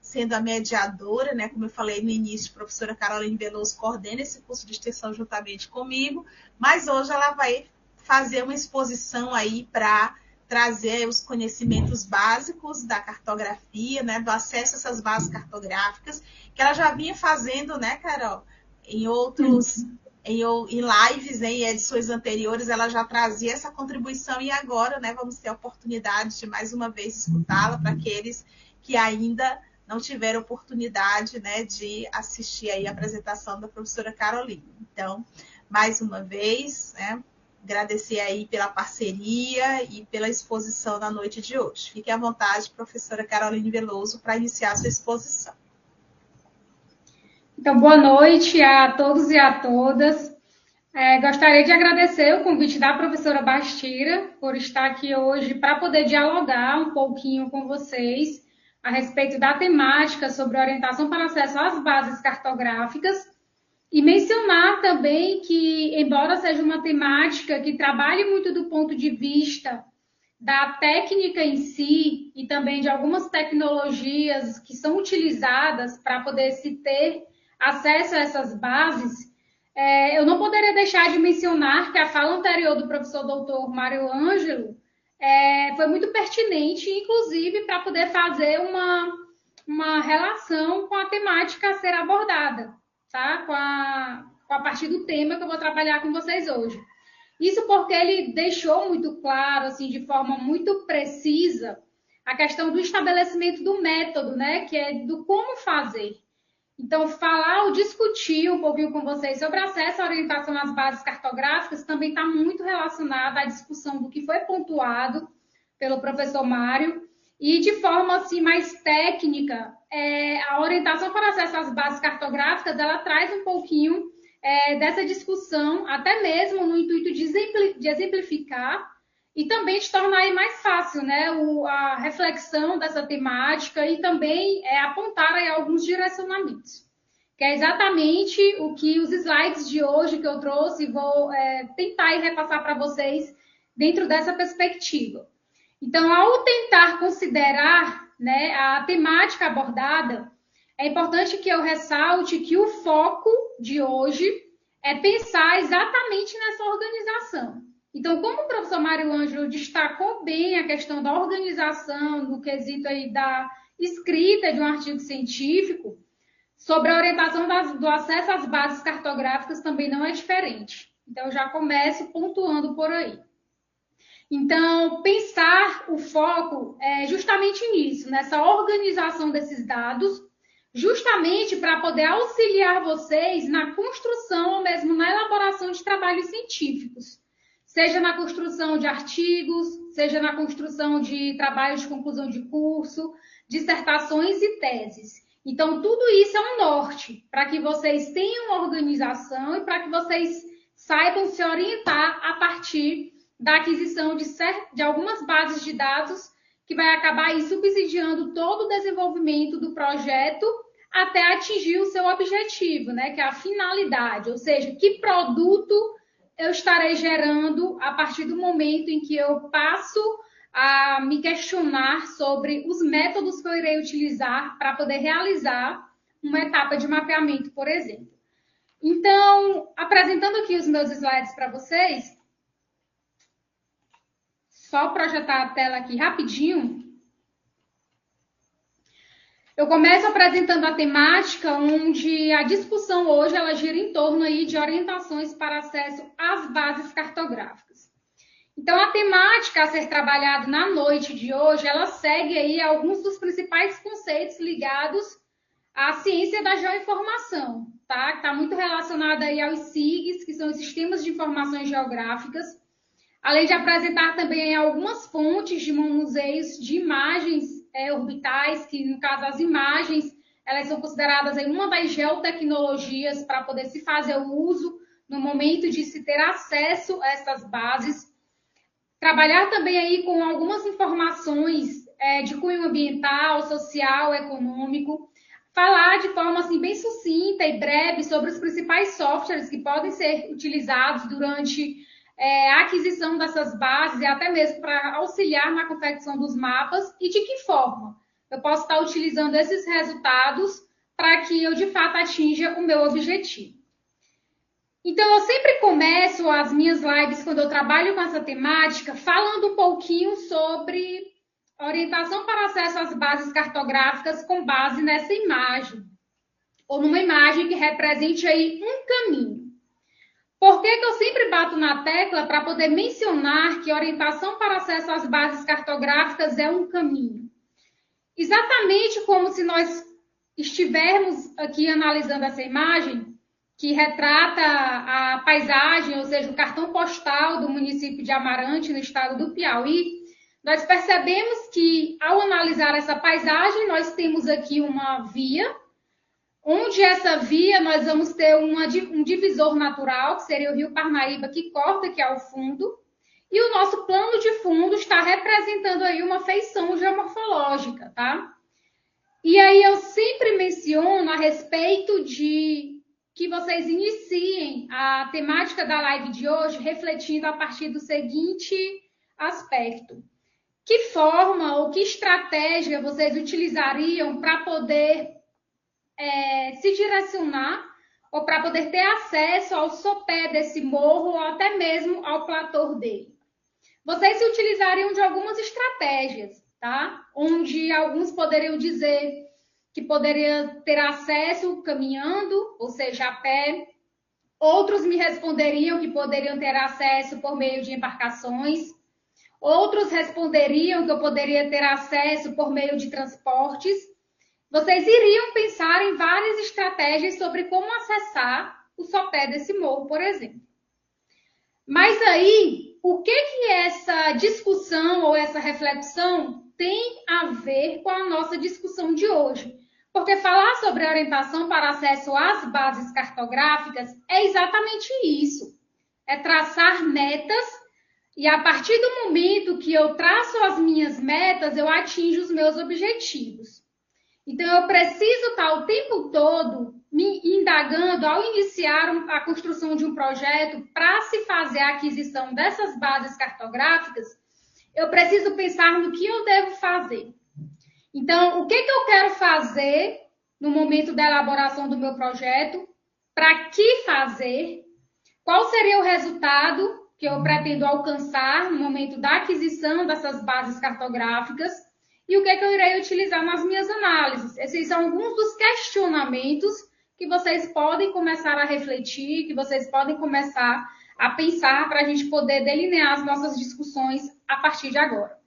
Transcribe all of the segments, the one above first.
sendo a mediadora, né? Como eu falei no início, a professora Caroline Veloso coordena esse curso de extensão juntamente comigo, mas hoje ela vai fazer uma exposição aí para trazer os conhecimentos básicos da cartografia, né, do acesso a essas bases cartográficas, que ela já vinha fazendo, né, Carol, em lives, né, em edições anteriores, ela já trazia essa contribuição e agora, né, vamos ter a oportunidade de mais uma vez escutá-la para aqueles que ainda não tiveram oportunidade, né, de assistir aí a apresentação da professora Caroline. Então, mais uma vez, né, agradecer aí pela parceria e pela exposição na noite de hoje. Fique à vontade, professora Caroline Veloso, para iniciar a sua exposição. Então, boa noite a todos e a todas. Gostaria de agradecer o convite da professora Bastira por estar aqui hoje para poder dialogar um pouquinho com vocês a respeito da temática sobre orientação para acesso às bases cartográficas e mencionar também que, embora seja uma temática que trabalhe muito do ponto de vista da técnica em si e também de algumas tecnologias que são utilizadas para poder se ter acesso a essas bases, eu não poderia deixar de mencionar que a fala anterior do professor doutor Mário Ângelo foi muito pertinente, inclusive para poder fazer uma relação com a temática a ser abordada, tá? Com a partir do tema que eu vou trabalhar com vocês hoje. Isso porque ele deixou muito claro, assim, de forma muito precisa, a questão do estabelecimento do método, né? Que é do como fazer. Então, falar ou discutir um pouquinho com vocês sobre acesso à orientação às bases cartográficas também está muito relacionado à discussão do que foi pontuado pelo professor Mário e de forma assim mais técnica, a orientação para acesso às bases cartográficas, ela traz um pouquinho dessa discussão, até mesmo no intuito de exemplificar e também de tornar aí mais fácil, né, a reflexão dessa temática e também apontar aí alguns direcionamentos, que é exatamente o que os slides de hoje que eu trouxe vou tentar aí repassar para vocês dentro dessa perspectiva. Então, ao tentar considerar, né, a temática abordada, é importante que eu ressalte que o foco de hoje é pensar exatamente nessa organização. Então, como o professor Mário Ângelo destacou bem a questão da organização, no quesito aí da escrita de um artigo científico, sobre a orientação do acesso às bases cartográficas também não é diferente. Então, eu já começo pontuando por aí. Então, pensar o foco é justamente nisso, nessa organização desses dados, justamente para poder auxiliar vocês na construção ou mesmo na elaboração de trabalhos científicos, seja na construção de artigos, seja na construção de trabalhos de conclusão de curso, dissertações e teses. Então, tudo isso é um norte para que vocês tenham uma organização e para que vocês saibam se orientar a partir da aquisição de algumas bases de dados que vai acabar aí subsidiando todo o desenvolvimento do projeto até atingir o seu objetivo, né, que é a finalidade, ou seja, que produto eu estarei gerando a partir do momento em que eu passo a me questionar sobre os métodos que eu irei utilizar para poder realizar uma etapa de mapeamento, por exemplo. Então, apresentando aqui os meus slides para vocês, só projetar a tela aqui rapidinho. Eu começo apresentando a temática onde a discussão hoje ela gira em torno aí de orientações para acesso às bases cartográficas. Então, a temática a ser trabalhada na noite de hoje, ela segue aí alguns dos principais conceitos ligados à ciência da geoinformação, tá? Que está muito relacionada aí aos SIGs, que são os Sistemas de Informações Geográficas, além de apresentar também algumas fontes de manuseios de imagens orbitais, que no caso as imagens, elas são consideradas aí uma das geotecnologias para poder se fazer o uso no momento de se ter acesso a essas bases. Trabalhar também aí com algumas informações de cunho ambiental, social, econômico, falar de forma assim, bem sucinta e breve sobre os principais softwares que podem ser utilizados durante a aquisição dessas bases e até mesmo para auxiliar na confecção dos mapas e de que forma eu posso estar utilizando esses resultados para que eu, de fato, atinja o meu objetivo. Então, eu sempre começo as minhas lives, quando eu trabalho com essa temática, falando um pouquinho sobre orientação para acesso às bases cartográficas com base nessa imagem, ou numa imagem que represente aí um caminho. Por que eu sempre bato na tecla para poder mencionar que orientação para acesso às bases cartográficas é um caminho? Exatamente como se nós estivermos aqui analisando essa imagem, que retrata a paisagem, ou seja, o cartão postal do município de Amarante, no estado do Piauí, nós percebemos que, ao analisar essa paisagem, nós temos aqui uma via, onde essa via nós vamos ter um divisor natural, que seria o Rio Parnaíba, que corta aqui ao fundo, e o nosso plano de fundo está representando aí uma feição geomorfológica, tá? E aí eu sempre menciono a respeito de que vocês iniciem a temática da live de hoje refletindo a partir do seguinte aspecto. Que forma ou que estratégia vocês utilizariam para poder se direcionar ou para poder ter acesso ao sopé desse morro ou até mesmo ao platô dele? Vocês se utilizariam de algumas estratégias, tá? Onde alguns poderiam dizer que poderia ter acesso caminhando, ou seja, a pé. Outros me responderiam que poderiam ter acesso por meio de embarcações. Outros responderiam que eu poderia ter acesso por meio de transportes. Vocês iriam pensar em várias estratégias sobre como acessar o sopé desse morro, por exemplo. Mas aí, o que essa discussão ou essa reflexão tem a ver com a nossa discussão de hoje? Porque falar sobre orientação para acesso às bases cartográficas é exatamente isso. É traçar metas e a partir do momento que eu traço as minhas metas, eu atinjo os meus objetivos. Então, eu preciso estar o tempo todo me indagando ao iniciar a construção de um projeto para se fazer a aquisição dessas bases cartográficas, eu preciso pensar no que eu devo fazer. Então, o que eu quero fazer no momento da elaboração do meu projeto? Para que fazer? Qual seria o resultado que eu pretendo alcançar no momento da aquisição dessas bases cartográficas? E o que eu irei utilizar nas minhas análises? Esses são alguns dos questionamentos que vocês podem começar a refletir, que vocês podem começar a pensar para a gente poder delinear as nossas discussões a partir de agora.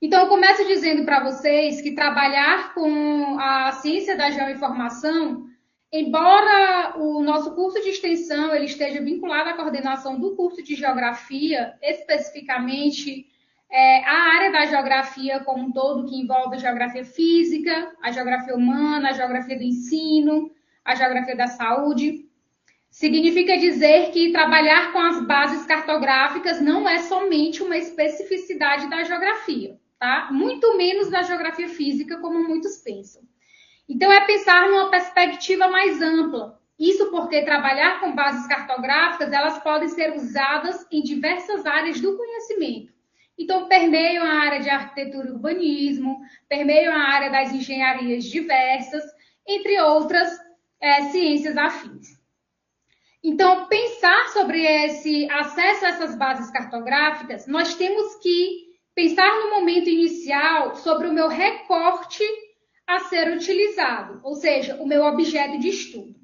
Então, eu começo dizendo para vocês que trabalhar com a ciência da geoinformação, embora o nosso curso de extensão ele esteja vinculado à coordenação do curso de geografia, especificamente a área da geografia como um todo, que envolve a geografia física, a geografia humana, a geografia do ensino, a geografia da saúde, significa dizer que trabalhar com as bases cartográficas não é somente uma especificidade da geografia, tá? Muito menos da geografia física, como muitos pensam. Então, é pensar numa perspectiva mais ampla. Isso porque trabalhar com bases cartográficas, elas podem ser usadas em diversas áreas do conhecimento. Então, permeiam a área de arquitetura e urbanismo, permeiam a área das engenharias diversas, entre outras ciências afins. Então, pensar sobre esse acesso a essas bases cartográficas, nós temos que pensar no momento inicial sobre o meu recorte a ser utilizado, ou seja, o meu objeto de estudo.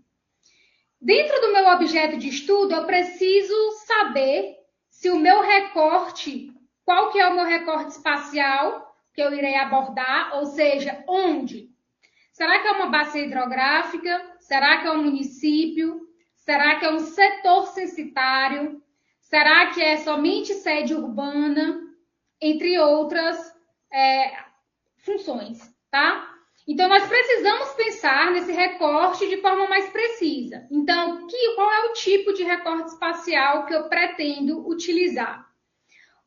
Dentro do meu objeto de estudo, eu preciso saber se o meu recorte, qual que é o meu recorte espacial que eu irei abordar, ou seja, onde? Será que é uma bacia hidrográfica? Será que é um município? Será que é um setor censitário? Será que é somente sede urbana? Entre outras funções, tá? Então, nós precisamos pensar nesse recorte de forma mais precisa. Então, qual é o tipo de recorte espacial que eu pretendo utilizar?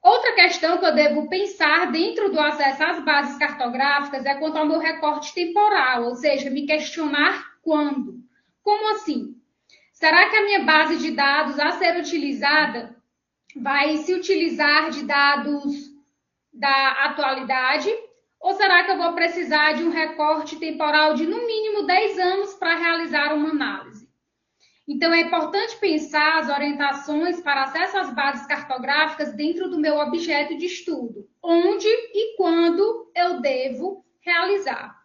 Outra questão que eu devo pensar dentro do acesso às bases cartográficas é quanto ao meu recorte temporal, ou seja, me questionar quando. Como assim? Será que a minha base de dados a ser utilizada vai se utilizar de dados da atualidade? Ou será que eu vou precisar de um recorte temporal de, no mínimo, 10 anos para realizar uma análise? Então, é importante pensar as orientações para acesso às bases cartográficas dentro do meu objeto de estudo. Onde e quando eu devo realizar.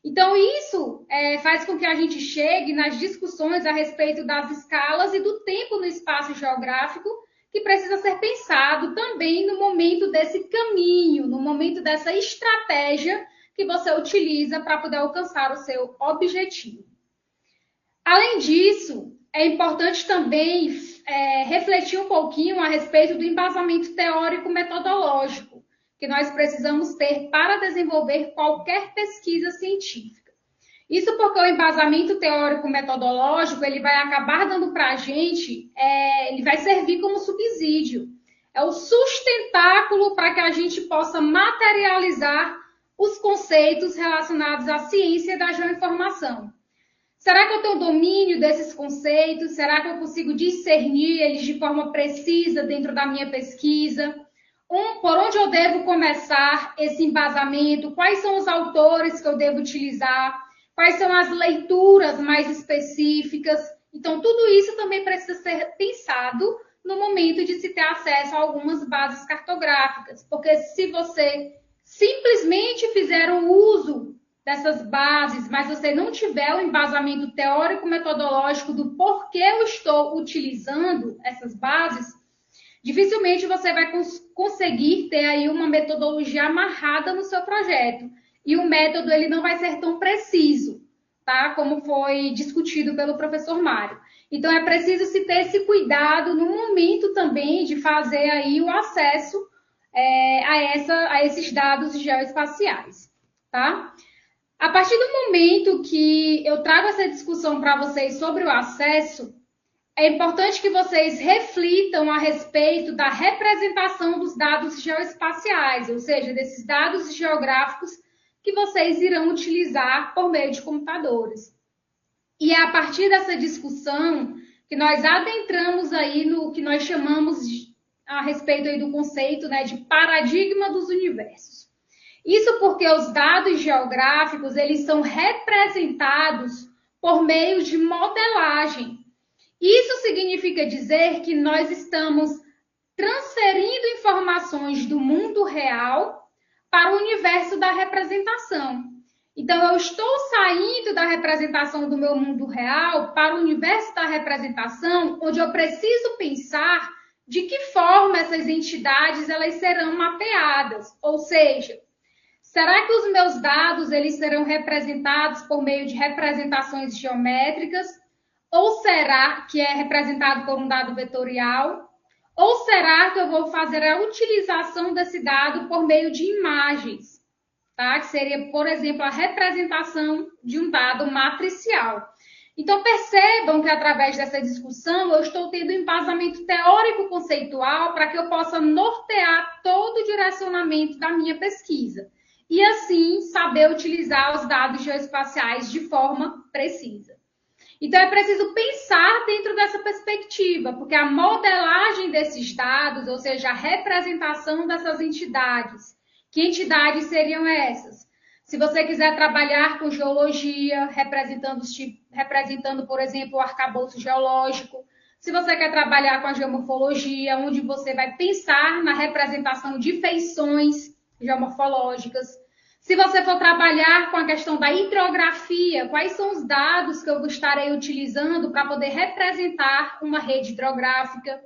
Então, isso faz com que a gente chegue nas discussões a respeito das escalas e do tempo no espaço geográfico, que precisa ser pensado também no momento desse caminho, no momento dessa estratégia que você utiliza para poder alcançar o seu objetivo. Além disso, é importante também refletir um pouquinho a respeito do embasamento teórico-metodológico que nós precisamos ter para desenvolver qualquer pesquisa científica. Isso porque o embasamento teórico-metodológico ele vai acabar dando para a gente, ele vai servir como subsídio. É o sustentáculo para que a gente possa materializar os conceitos relacionados à ciência da geoinformação. Será que eu tenho domínio desses conceitos? Será que eu consigo discernir eles de forma precisa dentro da minha pesquisa? Por onde eu devo começar esse embasamento? Quais são os autores que eu devo utilizar? Quais são as leituras mais específicas? Então, tudo isso também precisa ser pensado no momento de se ter acesso a algumas bases cartográficas. Porque se você simplesmente fizer o uso dessas bases, mas você não tiver o embasamento teórico-metodológico do porquê eu estou utilizando essas bases, dificilmente você vai conseguir ter aí uma metodologia amarrada no seu projeto. E o método ele não vai ser tão preciso, tá? Como foi discutido pelo professor Mário. Então, é preciso se ter esse cuidado no momento também de fazer aí o acesso a esses dados geoespaciais, tá? A partir do momento que eu trago essa discussão para vocês sobre o acesso, é importante que vocês reflitam a respeito da representação dos dados geoespaciais, ou seja, desses dados geográficos que vocês irão utilizar por meio de computadores. E é a partir dessa discussão que nós adentramos aí no que nós chamamos a respeito aí do conceito, né, de paradigma dos universos. Isso porque os dados geográficos, eles são representados por meio de modelagem. Isso significa dizer que nós estamos transferindo informações do mundo real para o universo da representação. Então, eu estou saindo da representação do meu mundo real para o universo da representação, onde eu preciso pensar de que forma essas entidades elas serão mapeadas. Ou seja, será que os meus dados eles serão representados por meio de representações geométricas? Ou será que é representado por um dado vetorial? Ou será que eu vou fazer a utilização desse dado por meio de imagens? Tá? Que seria, por exemplo, a representação de um dado matricial. Então, percebam que através dessa discussão eu estou tendo um embasamento teórico-conceitual para que eu possa nortear todo o direcionamento da minha pesquisa. E, assim, saber utilizar os dados geoespaciais de forma precisa. Então, é preciso pensar dentro dessa perspectiva, porque a modelagem desses dados, ou seja, a representação dessas entidades, que entidades seriam essas? Se você quiser trabalhar com geologia, representando, por exemplo, o arcabouço geológico. Se você quer trabalhar com a geomorfologia, onde você vai pensar na representação de feições geomorfológicas. Se você for trabalhar com a questão da hidrografia, quais são os dados que eu estarei utilizando para poder representar uma rede hidrográfica?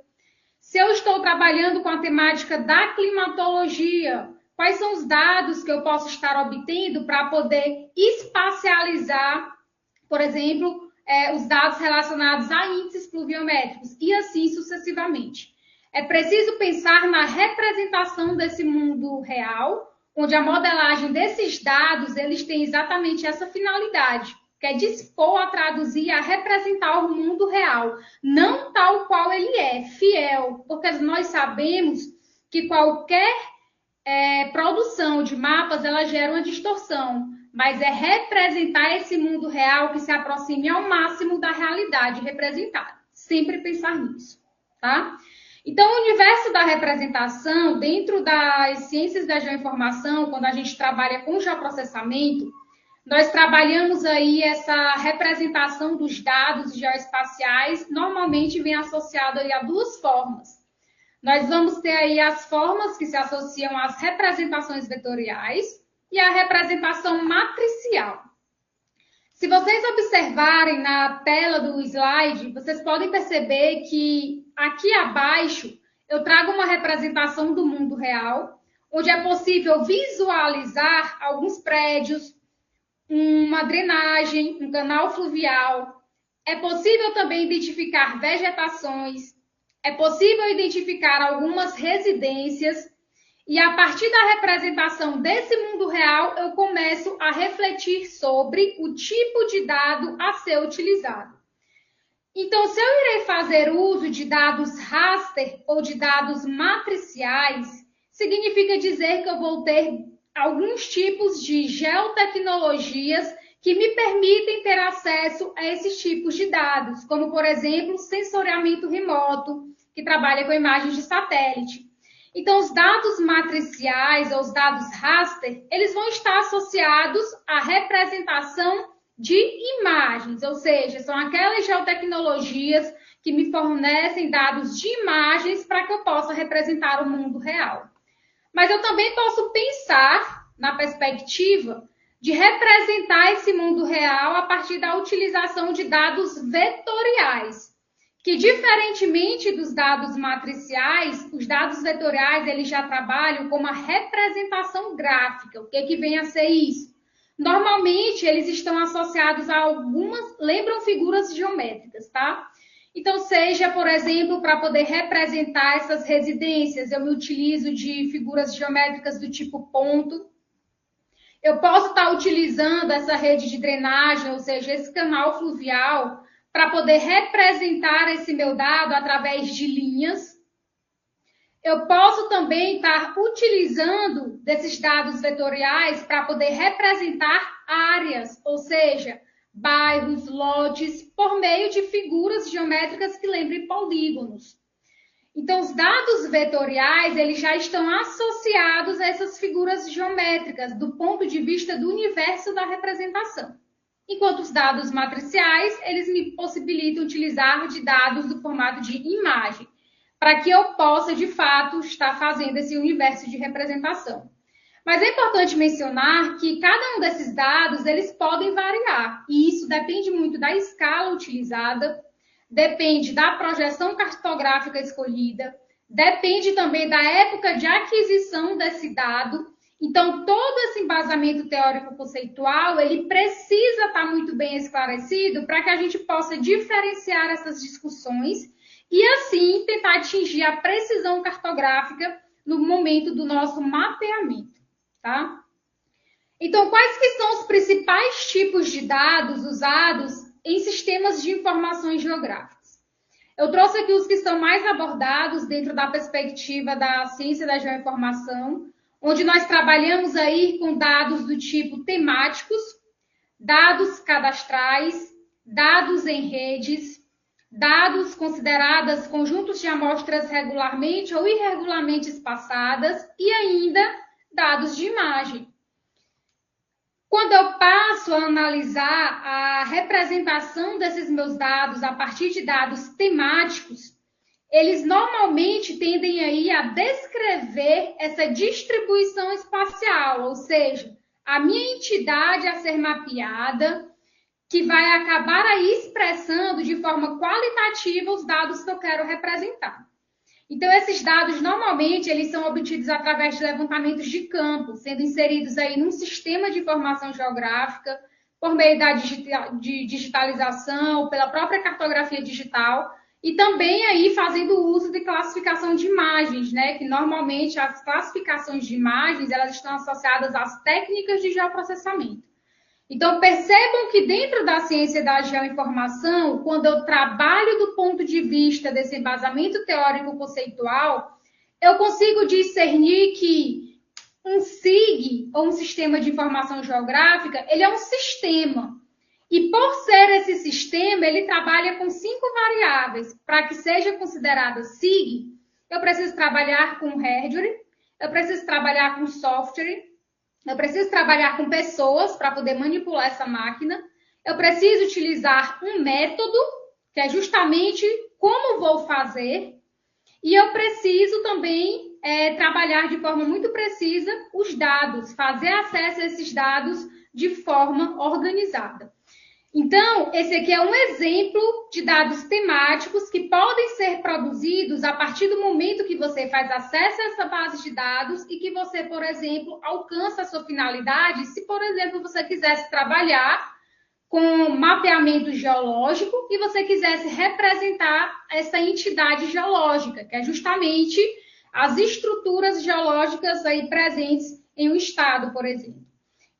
Se eu estou trabalhando com a temática da climatologia, quais são os dados que eu posso estar obtendo para poder espacializar, por exemplo, os dados relacionados a índices pluviométricos e assim sucessivamente. É preciso pensar na representação desse mundo real, onde a modelagem desses dados, eles têm exatamente essa finalidade, que é dispor a traduzir, a representar o mundo real, não tal qual ele é, fiel, porque nós sabemos que qualquer produção de mapas, ela gera uma distorção, mas é representar esse mundo real que se aproxime ao máximo da realidade representada. Sempre pensar nisso, tá? Então, o universo da representação, dentro das ciências da geoinformação, quando a gente trabalha com geoprocessamento, nós trabalhamos aí essa representação dos dados geoespaciais, normalmente vem associado aí a duas formas. Nós vamos ter aí as formas que se associam às representações vetoriais e a representação matricial. Se vocês observarem na tela do slide, vocês podem perceber que aqui abaixo eu trago uma representação do mundo real, onde é possível visualizar alguns prédios, uma drenagem, um canal fluvial. É possível também identificar vegetações, é possível identificar algumas residências, e a partir da representação desse mundo real, eu começo a refletir sobre o tipo de dado a ser utilizado. Então, se eu irei fazer uso de dados raster ou de dados matriciais, significa dizer que eu vou ter alguns tipos de geotecnologias que me permitem ter acesso a esses tipos de dados, como, por exemplo, sensoriamento remoto, que trabalha com imagens de satélite. Então, os dados matriciais ou os dados raster, eles vão estar associados à representação de imagens, ou seja, são aquelas geotecnologias que me fornecem dados de imagens para que eu possa representar o mundo real. Mas eu também posso pensar na perspectiva de representar esse mundo real a partir da utilização de dados vetoriais, que diferentemente dos dados matriciais, os dados vetoriais eles já trabalham com uma representação gráfica. O que vem a ser isso? Normalmente, eles estão associados a algumas, lembram figuras geométricas, tá? Então, seja, por exemplo, para poder representar essas residências, eu me utilizo de figuras geométricas do tipo ponto. Eu posso estar utilizando essa rede de drenagem, ou seja, esse canal fluvial, para poder representar esse meu dado através de linhas. Eu posso também estar utilizando desses dados vetoriais para poder representar áreas, ou seja, bairros, lotes, por meio de figuras geométricas que lembrem polígonos. Então, os dados vetoriais, eles já estão associados a essas figuras geométricas do ponto de vista do universo da representação. Enquanto os dados matriciais, eles me possibilitam utilizar de dados do formato de imagem, para que eu possa, de fato, estar fazendo esse universo de representação. Mas é importante mencionar que cada um desses dados, eles podem variar, e isso depende muito da escala utilizada, depende da projeção cartográfica escolhida, depende também da época de aquisição desse dado. Então, todo esse embasamento teórico-conceitual, ele precisa estar muito bem esclarecido para que a gente possa diferenciar essas discussões e, assim, tentar atingir a precisão cartográfica no momento do nosso mapeamento, tá? Então, quais que são os principais tipos de dados usados em sistemas de informações geográficas? Eu trouxe aqui os que são mais abordados dentro da perspectiva da ciência da geoinformação, onde nós trabalhamos aí com dados do tipo temáticos, dados cadastrais, dados em redes, dados considerados conjuntos de amostras regularmente ou irregularmente espaçadas e ainda dados de imagem. Quando eu passo a analisar a representação desses meus dados a partir de dados temáticos, eles normalmente tendem aí a descrever essa distribuição espacial, ou seja, a minha entidade a ser mapeada, que vai acabar aí expressando de forma qualitativa os dados que eu quero representar. Então, esses dados, normalmente, eles são obtidos através de levantamentos de campo, sendo inseridos aí num sistema de informação geográfica, por meio da digitalização, pela própria cartografia digital, e também aí fazendo uso de classificação de imagens, né? Que normalmente as classificações de imagens, elas estão associadas às técnicas de geoprocessamento. Então, percebam que dentro da ciência da geoinformação, quando eu trabalho do ponto de vista desse embasamento teórico-conceitual, eu consigo discernir que um SIG, ou um sistema de informação geográfica, ele é um sistema. E por ser esse sistema, ele trabalha com 5 variáveis. Para que seja considerado SIG, eu preciso trabalhar com hardware, eu preciso trabalhar com software, eu preciso trabalhar com pessoas para poder manipular essa máquina, eu preciso utilizar um método, que é justamente como vou fazer, e eu preciso também trabalhar de forma muito precisa os dados, fazer acesso a esses dados de forma organizada. Então, esse aqui é um exemplo de dados temáticos que podem ser produzidos a partir do momento que você faz acesso a essa base de dados e que você, por exemplo, alcança a sua finalidade. Se, por exemplo, você quisesse trabalhar com mapeamento geológico e você quisesse representar essa entidade geológica, que é justamente as estruturas geológicas aí presentes em um estado, por exemplo.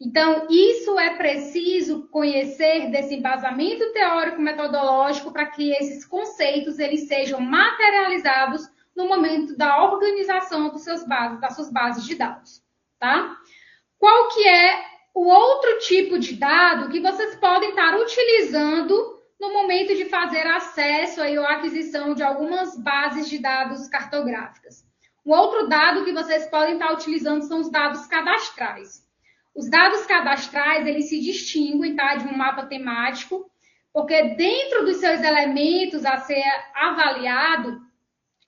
Então, isso é preciso conhecer desse embasamento teórico-metodológico para que esses conceitos eles sejam materializados no momento da organização das suas bases de dados, tá? Qual que é o outro tipo de dado que vocês podem estar utilizando no momento de fazer acesso aí, ou aquisição de algumas bases de dados cartográficas? Um outro dado que vocês podem estar utilizando são os dados cadastrais. Os dados cadastrais, eles se distinguem, tá, de um mapa temático, porque dentro dos seus elementos a ser avaliado,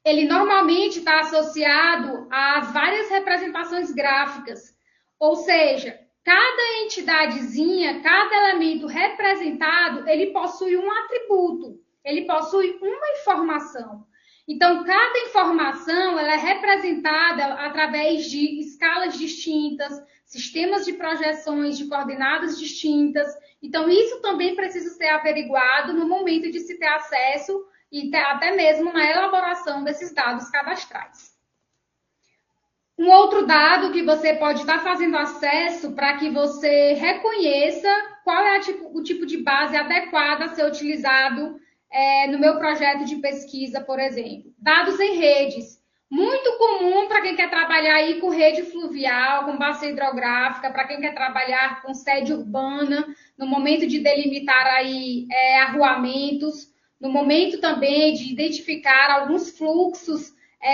ele normalmente está associado a várias representações gráficas. Ou seja, cada entidadezinha, cada elemento representado, ele possui um atributo, ele possui uma informação. Então, cada informação ela é representada através de escalas distintas, sistemas de projeções de coordenadas distintas. Então, isso também precisa ser averiguado no momento de se ter acesso e até mesmo na elaboração desses dados cadastrais. Um outro dado que você pode estar fazendo acesso para que você reconheça qual é o tipo de base adequada a ser utilizado no meu projeto de pesquisa, por exemplo. Dados em redes. Muito comum para quem quer trabalhar aí com rede fluvial, com bacia hidrográfica, para quem quer trabalhar com sede urbana, no momento de delimitar aí arruamentos, no momento também de identificar alguns fluxos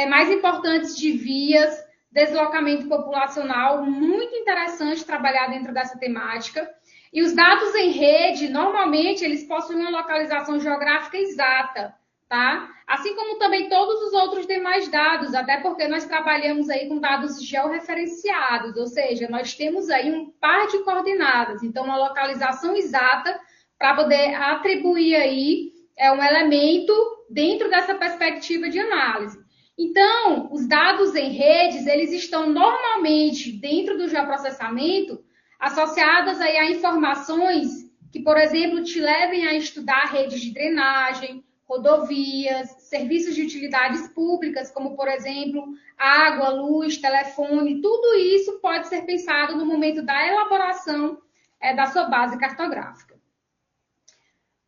mais importantes de vias, deslocamento populacional, muito interessante trabalhar dentro dessa temática. E os dados em rede, normalmente, eles possuem uma localização geográfica exata, tá? Assim como também todos os outros demais dados, até porque nós trabalhamos aí com dados georreferenciados, ou seja, nós temos aí um par de coordenadas, então uma localização exata para poder atribuir aí um elemento dentro dessa perspectiva de análise. Então, os dados em redes, eles estão normalmente dentro do geoprocessamento associadas aí a informações que, por exemplo, te levem a estudar redes de drenagem, rodovias, serviços de utilidades públicas, como, por exemplo, água, luz, telefone, tudo isso pode ser pensado no momento da elaboração da sua base cartográfica.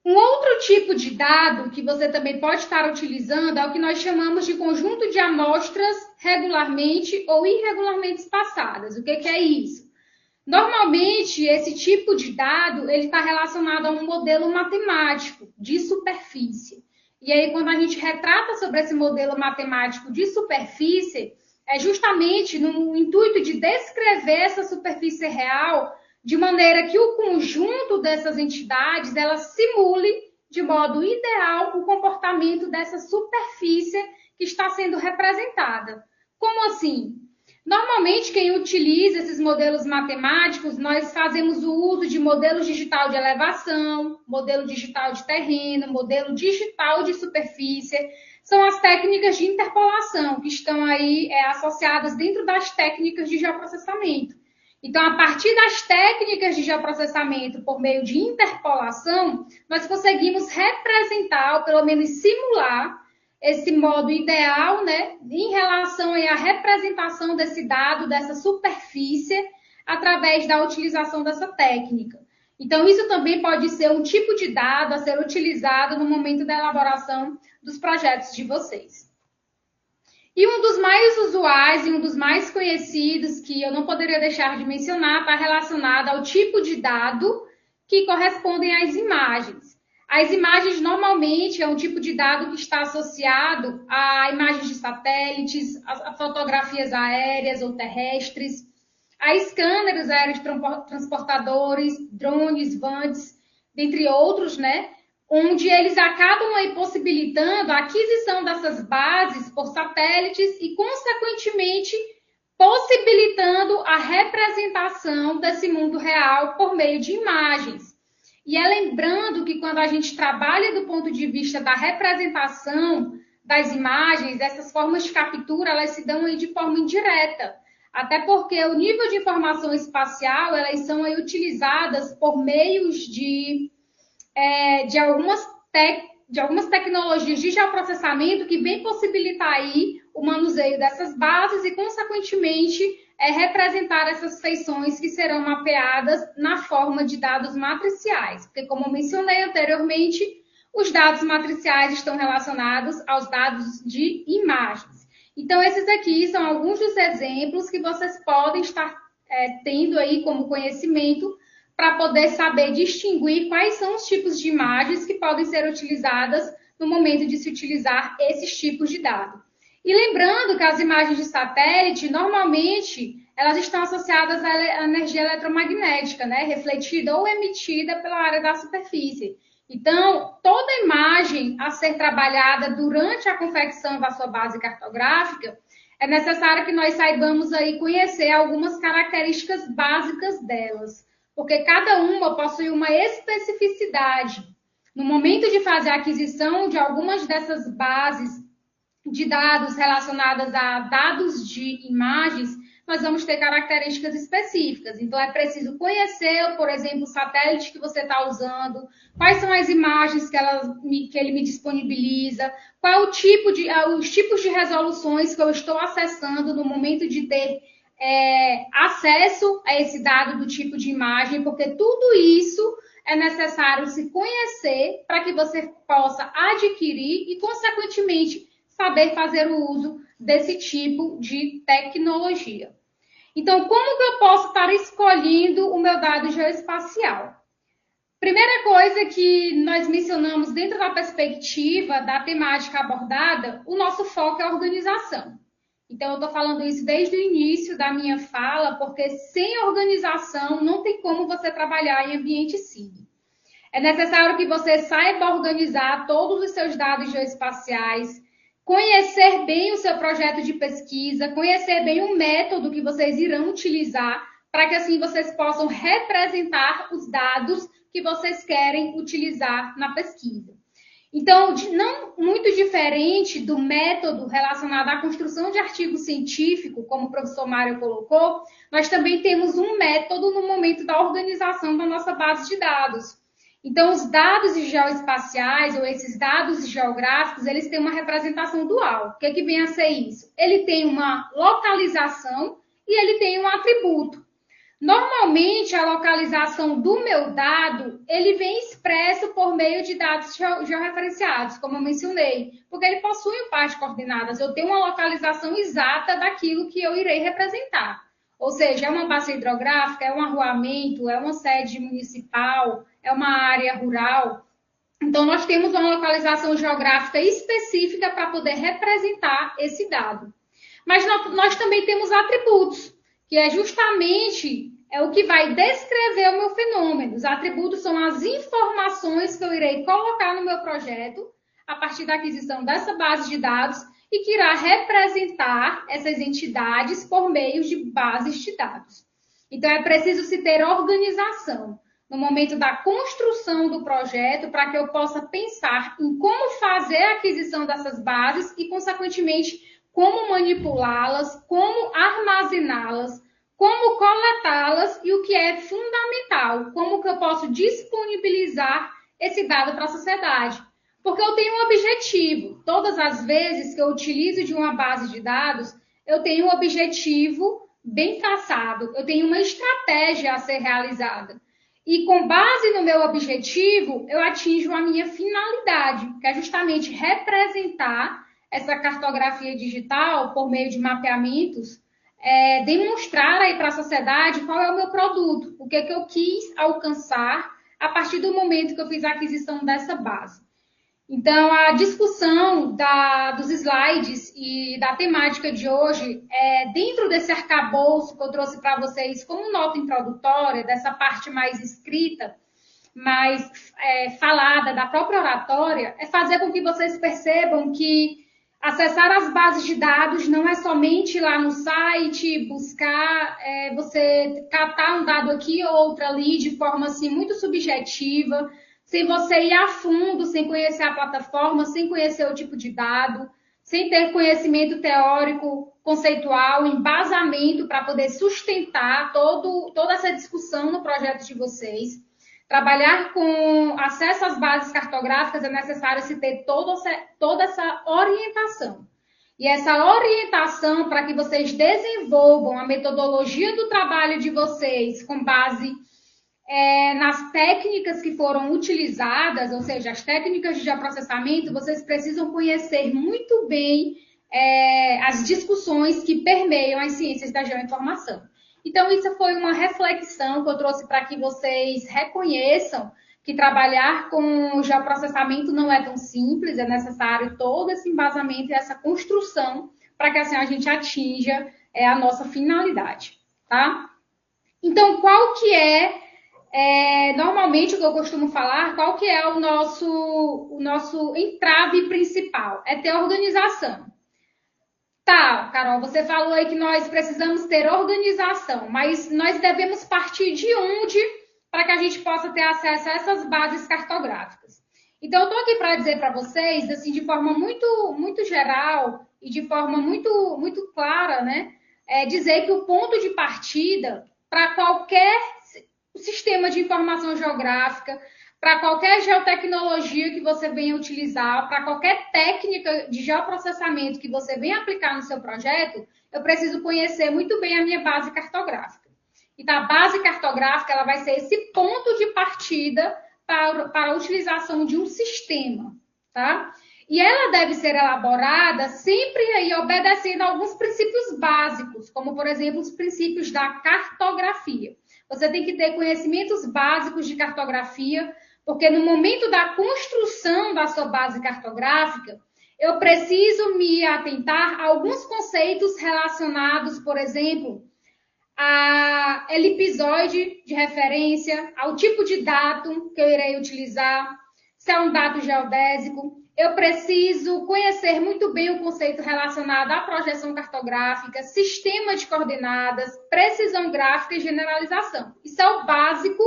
Um outro tipo de dado que você também pode estar utilizando é o que nós chamamos de conjunto de amostras regularmente ou irregularmente espaçadas. O que é isso? Normalmente, esse tipo de dado ele está relacionado a um modelo matemático de superfície. E aí, quando a gente retrata sobre esse modelo matemático de superfície, é justamente no intuito de descrever essa superfície real de maneira que o conjunto dessas entidades ela simule de modo ideal o comportamento dessa superfície que está sendo representada. Como assim? Normalmente, quem utiliza esses modelos matemáticos, nós fazemos o uso de modelos digital de elevação, modelo digital de terreno, modelo digital de superfície. São as técnicas de interpolação que estão aí associadas dentro das técnicas de geoprocessamento. Então, a partir das técnicas de geoprocessamento por meio de interpolação, nós conseguimos representar, ou pelo menos simular, esse modo ideal, né, em relação à representação desse dado, dessa superfície, através da utilização dessa técnica. Então, isso também pode ser um tipo de dado a ser utilizado no momento da elaboração dos projetos de vocês. E um dos mais usuais e um dos mais conhecidos, que eu não poderia deixar de mencionar, está relacionado ao tipo de dado que correspondem às imagens. As imagens, normalmente, é um tipo de dado que está associado a imagens de satélites, a fotografias aéreas ou terrestres, a scanners aéreos transportadores, drones, vans, dentre outros, né? Onde eles acabam aí possibilitando a aquisição dessas bases por satélites e, consequentemente, possibilitando a representação desse mundo real por meio de imagens. E é lembrando que quando a gente trabalha do ponto de vista da representação das imagens, essas formas de captura, elas se dão aí de forma indireta. Até porque o nível de informação espacial, elas são aí utilizadas por meios de algumas tecnologias de geoprocessamento que vem possibilitar aí o manuseio dessas bases e, consequentemente, representar essas feições que serão mapeadas na forma de dados matriciais. Porque, como eu mencionei anteriormente, os dados matriciais estão relacionados aos dados de imagens. Então, esses aqui são alguns dos exemplos que vocês podem estar tendo aí como conhecimento para poder saber distinguir quais são os tipos de imagens que podem ser utilizadas no momento de se utilizar esses tipos de dados. E lembrando que as imagens de satélite, normalmente, elas estão associadas à energia eletromagnética, né? Refletida ou emitida pela área da superfície. Então, toda imagem a ser trabalhada durante a confecção da sua base cartográfica, é necessário que nós saibamos aí conhecer algumas características básicas delas, porque cada uma possui uma especificidade. No momento de fazer a aquisição de algumas dessas bases de dados relacionadas a dados de imagens, nós vamos ter características específicas. Então, é preciso conhecer, por exemplo, o satélite que você está usando, quais são as imagens que ele me disponibiliza, qual o tipo os tipos de resoluções que eu estou acessando no momento de ter acesso a esse dado do tipo de imagem, porque tudo isso é necessário se conhecer para que você possa adquirir e, consequentemente, saber fazer o uso desse tipo de tecnologia. Então, como que eu posso estar escolhendo o meu dado geoespacial? Primeira coisa que nós mencionamos dentro da perspectiva da temática abordada, o nosso foco é a organização. Então, eu estou falando isso desde o início da minha fala, porque sem organização não tem como você trabalhar em ambiente SIG. É necessário que você saiba organizar todos os seus dados geoespaciais, conhecer bem o seu projeto de pesquisa, conhecer bem o método que vocês irão utilizar, para que assim vocês possam representar os dados que vocês querem utilizar na pesquisa. Então, não muito diferente do método relacionado à construção de artigo científico, como o professor Mário colocou, nós também temos um método no momento da organização da nossa base de dados. Então, os dados geoespaciais, ou esses dados geográficos, eles têm uma representação dual. O que é que vem a ser isso? Ele tem uma localização e ele tem um atributo. Normalmente, a localização do meu dado, ele vem expresso por meio de dados georreferenciados, como eu mencionei, porque ele possui um par de coordenadas. Eu tenho uma localização exata daquilo que eu irei representar. Ou seja, é uma bacia hidrográfica, é um arruamento, é uma sede municipal, é uma área rural. Então, nós temos uma localização geográfica específica para poder representar esse dado. Mas nós também temos atributos, que é justamente o que vai descrever o meu fenômeno. Os atributos são as informações que eu irei colocar no meu projeto a partir da aquisição dessa base de dados e que irá representar essas entidades por meio de bases de dados. Então, é preciso se ter organização no momento da construção do projeto para que eu possa pensar em como fazer a aquisição dessas bases e, consequentemente, como manipulá-las, como armazená-las, como coletá-las e o que é fundamental, como que eu posso disponibilizar esse dado para a sociedade. Porque eu tenho um objetivo. Todas as vezes que eu utilizo de uma base de dados, eu tenho um objetivo bem traçado, eu tenho uma estratégia a ser realizada. E com base no meu objetivo, eu atinjo a minha finalidade, que é justamente representar essa cartografia digital por meio de mapeamentos, demonstrar aí para a sociedade qual é o meu produto, o que é que eu quis alcançar a partir do momento que eu fiz a aquisição dessa base. Então, a discussão dos slides e da temática de hoje, dentro desse arcabouço que eu trouxe para vocês como nota introdutória, dessa parte mais escrita, mais falada da própria oratória, é fazer com que vocês percebam que acessar as bases de dados não é somente ir lá no site, buscar, você catar um dado aqui ou outro ali de forma assim, muito subjetiva, sem você ir a fundo, sem conhecer a plataforma, sem conhecer o tipo de dado, sem ter conhecimento teórico, conceitual, embasamento para poder sustentar toda essa discussão no projeto de vocês. Trabalhar com acesso às bases cartográficas é necessário se ter toda essa orientação. E essa orientação para que vocês desenvolvam a metodologia do trabalho de vocês com base nas técnicas que foram utilizadas, ou seja, as técnicas de geoprocessamento, vocês precisam conhecer muito bem as discussões que permeiam as ciências da geoinformação. Então, isso foi uma reflexão que eu trouxe para que vocês reconheçam que trabalhar com geoprocessamento não é tão simples, é necessário todo esse embasamento e essa construção para que assim a gente atinja a nossa finalidade, tá? Então, qual que normalmente o que eu costumo falar, qual que é o nosso entrave principal? É ter organização. Tá, Carol, você falou aí que nós precisamos ter organização, mas nós devemos partir de onde para que a gente possa ter acesso a essas bases cartográficas? Então, eu estou aqui para dizer para vocês, assim, de forma muito, muito geral e de forma muito, muito clara, né? Dizer que o ponto de partida para qualquer sistema de informação geográfica, para qualquer geotecnologia que você venha utilizar, para qualquer técnica de geoprocessamento que você venha aplicar no seu projeto, eu preciso conhecer muito bem a minha base cartográfica. Então, a base cartográfica ela vai ser esse ponto de partida para a utilização de um sistema, tá? E ela deve ser elaborada sempre aí obedecendo a alguns princípios básicos, como, por exemplo, os princípios da cartografia. Você tem que ter conhecimentos básicos de cartografia, porque no momento da construção da sua base cartográfica, eu preciso me atentar a alguns conceitos relacionados, por exemplo, a elipsoide de referência, ao tipo de dado que eu irei utilizar, se é um dado geodésico. Eu preciso conhecer muito bem o conceito relacionado à projeção cartográfica, sistema de coordenadas, precisão gráfica e generalização. Isso é o básico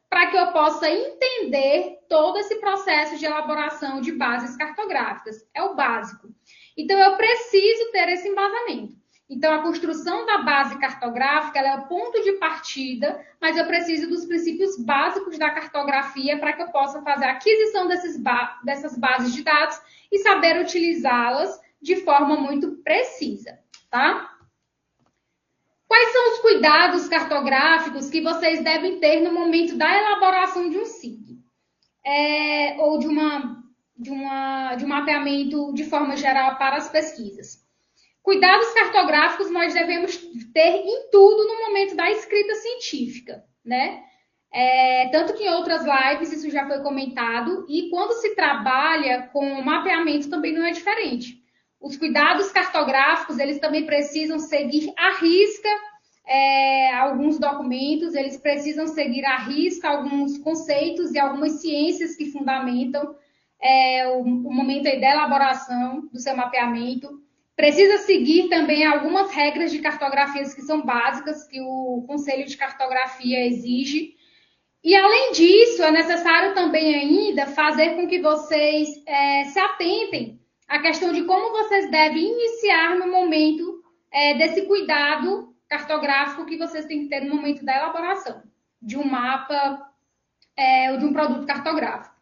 para que eu possa entender todo esse processo de elaboração de bases cartográficas. É o básico. Então, eu preciso ter esse embasamento. Então, a construção da base cartográfica ela é o ponto de partida, mas eu preciso dos princípios básicos da cartografia para que eu possa fazer a aquisição dessas bases de dados e saber utilizá-las de forma muito precisa, tá? Quais são os cuidados cartográficos que vocês devem ter no momento da elaboração de um SIG? Ou de um mapeamento de forma geral para as pesquisas? Cuidados cartográficos nós devemos ter em tudo no momento da escrita científica, né? Tanto que em outras lives isso já foi comentado, e quando se trabalha com mapeamento também não é diferente. Os cuidados cartográficos, eles também precisam seguir à risca alguns documentos, eles precisam seguir à risca alguns conceitos e algumas ciências que fundamentam o momento aí da elaboração do seu mapeamento. Precisa seguir também algumas regras de cartografias que são básicas, que o Conselho de Cartografia exige. E, além disso, é necessário também ainda fazer com que vocês se atentem à questão de como vocês devem iniciar no momento desse cuidado cartográfico que vocês têm que ter no momento da elaboração de um mapa ou de um produto cartográfico.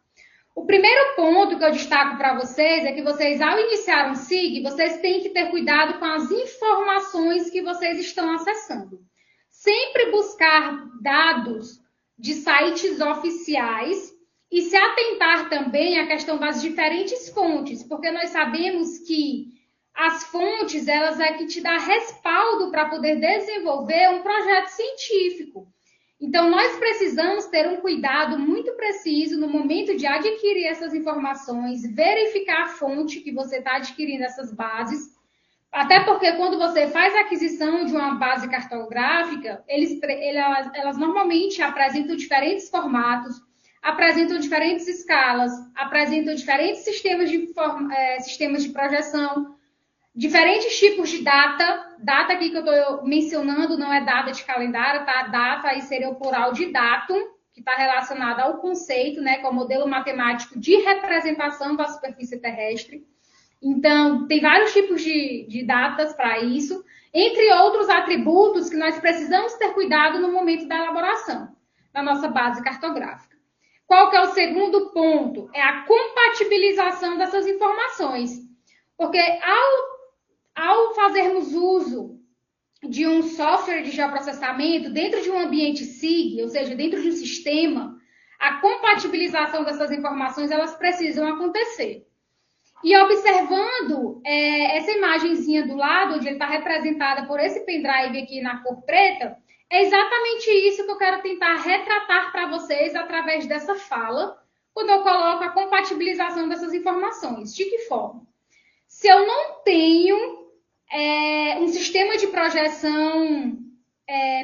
O primeiro ponto que eu destaco para vocês é que vocês, ao iniciar um SIG, vocês têm que ter cuidado com as informações que vocês estão acessando. Sempre buscar dados de sites oficiais e se atentar também à questão das diferentes fontes, porque nós sabemos que as fontes, elas é que te dá respaldo para poder desenvolver um projeto científico. Então, nós precisamos ter um cuidado muito preciso no momento de adquirir essas informações, verificar a fonte que você está adquirindo essas bases, até porque quando você faz a aquisição de uma base cartográfica, elas normalmente apresentam diferentes formatos, apresentam diferentes escalas, apresentam diferentes sistemas de projeção, diferentes tipos de data. Data aqui que eu estou mencionando não é data de calendário, tá? Data aí seria o plural de datum, que está relacionado ao conceito, né, que é o modelo matemático de representação da superfície terrestre. Então, tem vários tipos de datas para isso, entre outros atributos que nós precisamos ter cuidado no momento da elaboração da nossa base cartográfica. Qual que é o segundo ponto? É a compatibilização dessas informações. Porque ao fazermos uso de um software de geoprocessamento dentro de um ambiente SIG, ou seja, dentro de um sistema, a compatibilização dessas informações, elas precisam acontecer. E observando essa imagenzinha do lado, onde ele está representada por esse pendrive aqui na cor preta, é exatamente isso que eu quero tentar retratar para vocês através dessa fala, quando eu coloco a compatibilização dessas informações. De que forma? Se eu não tenho um sistema de projeção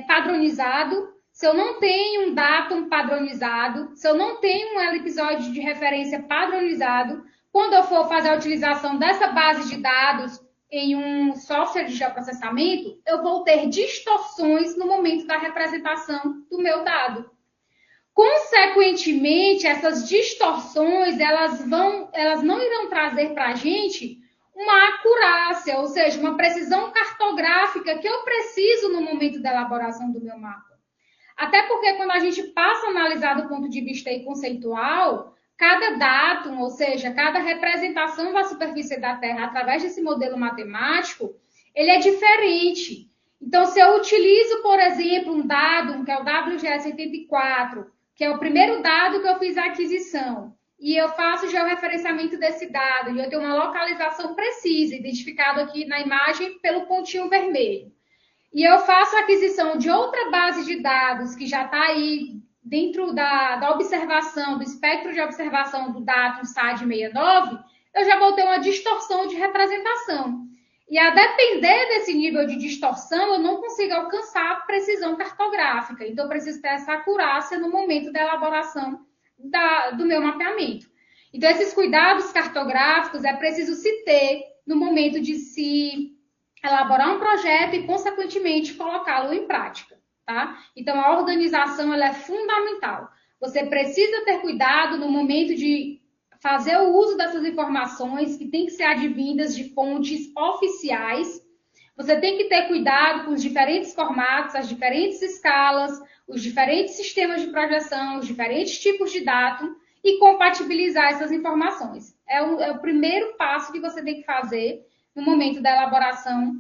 padronizado, se eu não tenho um datum padronizado, se eu não tenho um episódio de referência padronizado, quando eu for fazer a utilização dessa base de dados em um software de geoprocessamento, eu vou ter distorções no momento da representação do meu dado. Consequentemente, essas distorções, elas não irão trazer para a gente uma acurácia, ou seja, uma precisão cartográfica que eu preciso no momento da elaboração do meu mapa. Até porque quando a gente passa a analisar do ponto de vista conceitual, cada datum, ou seja, cada representação da superfície da Terra através desse modelo matemático, ele é diferente. Então, se eu utilizo, por exemplo, um dado, que é o WGS84, que é o primeiro dado que eu fiz a aquisição, e eu faço o georreferenciamento desse dado, e eu tenho uma localização precisa, identificado aqui na imagem pelo pontinho vermelho, e eu faço a aquisição de outra base de dados que já está aí dentro da observação, do espectro de observação do datum SAD69, eu já vou ter uma distorção de representação. E a depender desse nível de distorção, eu não consigo alcançar a precisão cartográfica. Então, eu preciso ter essa acurácia no momento da elaboração do meu mapeamento. Então, esses cuidados cartográficos é preciso se ter no momento de se elaborar um projeto e, consequentemente, colocá-lo em prática. Tá? Então, a organização ela é fundamental. Você precisa ter cuidado no momento de fazer o uso dessas informações que têm que ser advindas de fontes oficiais. Você tem que ter cuidado com os diferentes formatos, as diferentes escalas, os diferentes sistemas de projeção, os diferentes tipos de datum e compatibilizar essas informações. É o primeiro passo que você tem que fazer no momento da elaboração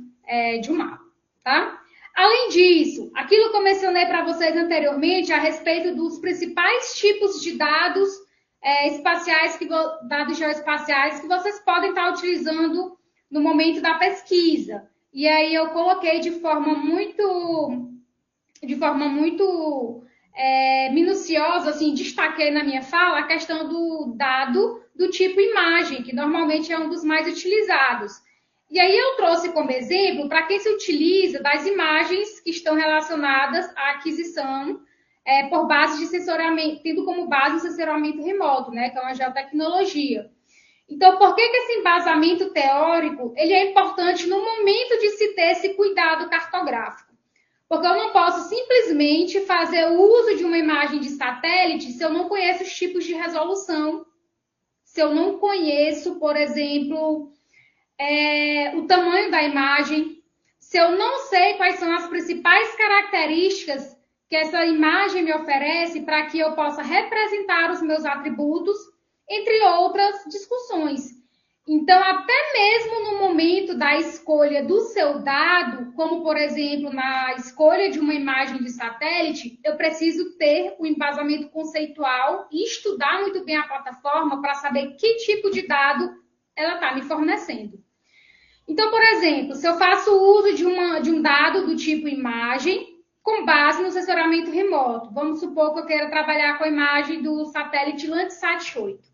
de um mapa. Tá? Além disso, aquilo que eu mencionei para vocês anteriormente a respeito dos principais tipos de dados espaciais, dados geoespaciais que vocês podem estar utilizando no momento da pesquisa. E aí eu coloquei de forma muito minuciosa, assim, destaquei na minha fala a questão do dado do tipo imagem, que normalmente é um dos mais utilizados. E aí eu trouxe como exemplo para quem se utiliza das imagens que estão relacionadas à aquisição por base de sensoriamento, tendo como base o sensoriamento remoto, né, que é uma geotecnologia. Então, por que esse embasamento teórico ele é importante no momento de se ter esse cuidado cartográfico? Porque eu não posso simplesmente fazer o uso de uma imagem de satélite se eu não conheço os tipos de resolução, se eu não conheço, por exemplo, o tamanho da imagem, se eu não sei quais são as principais características que essa imagem me oferece para que eu possa representar os meus atributos, entre outras discussões. Então, até mesmo no momento da escolha do seu dado, como, por exemplo, na escolha de uma imagem de satélite, eu preciso ter o embasamento conceitual e estudar muito bem a plataforma para saber que tipo de dado ela está me fornecendo. Então, por exemplo, se eu faço uso de um dado do tipo imagem, com base no sensoramento remoto. Vamos supor que eu queira trabalhar com a imagem do satélite Landsat 8.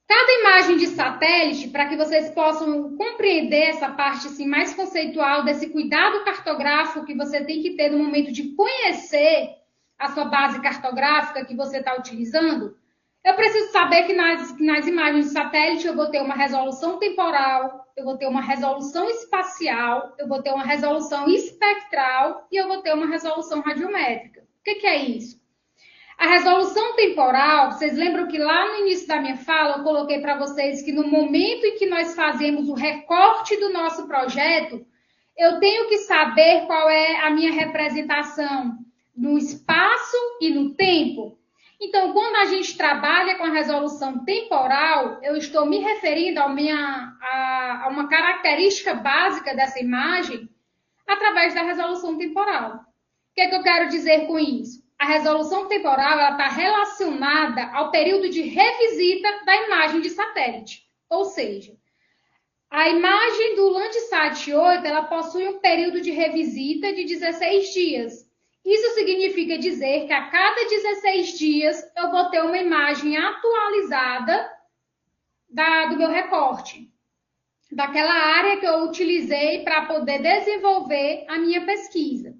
Cada imagem de satélite, para que vocês possam compreender essa parte assim, mais conceitual desse cuidado cartográfico que você tem que ter no momento de conhecer a sua base cartográfica que você está utilizando, eu preciso saber que nas imagens de satélite eu vou ter uma resolução temporal, eu vou ter uma resolução espacial, eu vou ter uma resolução espectral e eu vou ter uma resolução radiométrica. O que é isso? A resolução temporal, vocês lembram que lá no início da minha fala eu coloquei para vocês que no momento em que nós fazemos o recorte do nosso projeto, eu tenho que saber qual é a minha representação no espaço e no tempo. Então, quando a gente trabalha com a resolução temporal, eu estou me referindo a uma característica básica dessa imagem através da resolução temporal. O que é que eu quero dizer com isso? A resolução temporal está relacionada ao período de revisita da imagem de satélite. Ou seja, a imagem do Landsat 8 ela possui um período de revisita de 16 dias. Isso significa dizer que a cada 16 dias eu vou ter uma imagem atualizada do meu recorte, daquela área que eu utilizei para poder desenvolver a minha pesquisa.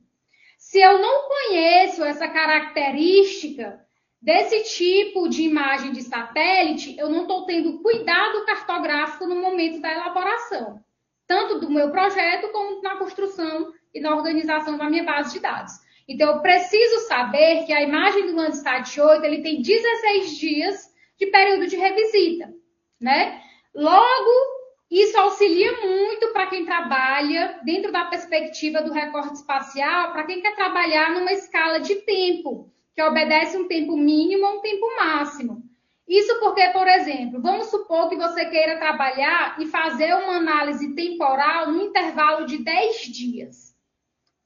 Se eu não conheço essa característica desse tipo de imagem de satélite, eu não estou tendo cuidado cartográfico no momento da elaboração, tanto do meu projeto como na construção e na organização da minha base de dados. Então, eu preciso saber que a imagem do Landsat 8 ele tem 16 dias de período de revisita, né? Logo, isso auxilia muito para quem trabalha dentro da perspectiva do recorte espacial, para quem quer trabalhar numa escala de tempo, que obedece um tempo mínimo a um tempo máximo. Isso porque, por exemplo, vamos supor que você queira trabalhar e fazer uma análise temporal no intervalo de 10 dias,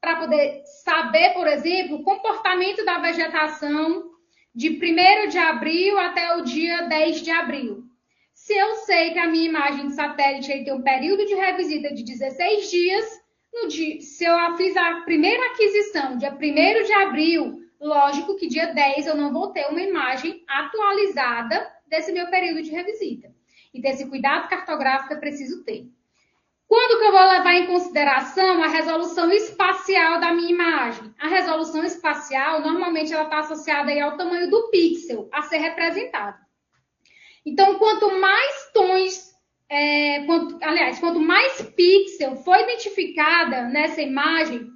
para poder saber, por exemplo, o comportamento da vegetação de 1º de abril até o dia 10 de abril. Se eu sei que a minha imagem de satélite tem um período de revisita de 16 dias, se eu fiz a primeira aquisição dia 1º de abril, lógico que dia 10 eu não vou ter uma imagem atualizada desse meu período de revisita. Então, esse cuidado cartográfico é preciso ter. Quando que eu vou levar em consideração a resolução espacial da minha imagem? A resolução espacial, normalmente, ela está associada aí ao tamanho do pixel a ser representado. Então, quanto mais tons, quanto mais pixel foi identificada nessa imagem,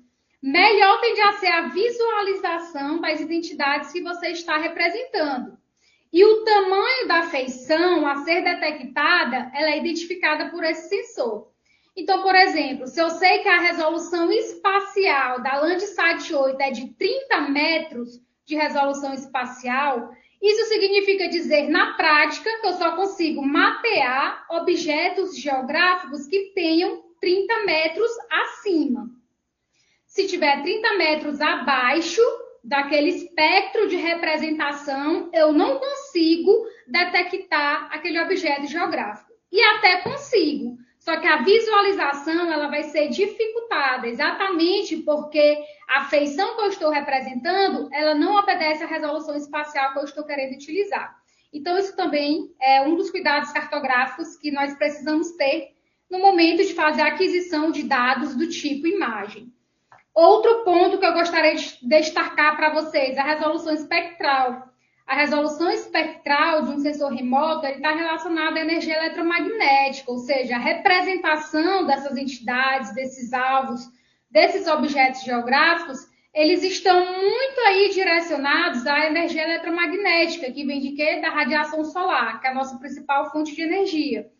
melhor tende a ser a visualização das identidades que você está representando. E o tamanho da feição a ser detectada, ela é identificada por esse sensor. Então, por exemplo, se eu sei que a resolução espacial da Landsat 8 é de 30 metros de resolução espacial, isso significa dizer, na prática, que eu só consigo mapear objetos geográficos que tenham 30 metros acima. Se tiver 30 metros abaixo daquele espectro de representação, eu não consigo detectar aquele objeto geográfico. E até consigo, só que a visualização ela vai ser dificultada, exatamente porque a feição que eu estou representando, ela não obedece à resolução espacial que eu estou querendo utilizar. Então, isso também é um dos cuidados cartográficos que nós precisamos ter no momento de fazer a aquisição de dados do tipo imagem. Outro ponto que eu gostaria de destacar para vocês, a resolução espectral. A resolução espectral de um sensor remoto está relacionada à energia eletromagnética, ou seja, a representação dessas entidades, desses alvos, desses objetos geográficos, eles estão muito aí direcionados à energia eletromagnética, que vem de quê? Da radiação solar, que é a nossa principal fonte de energia.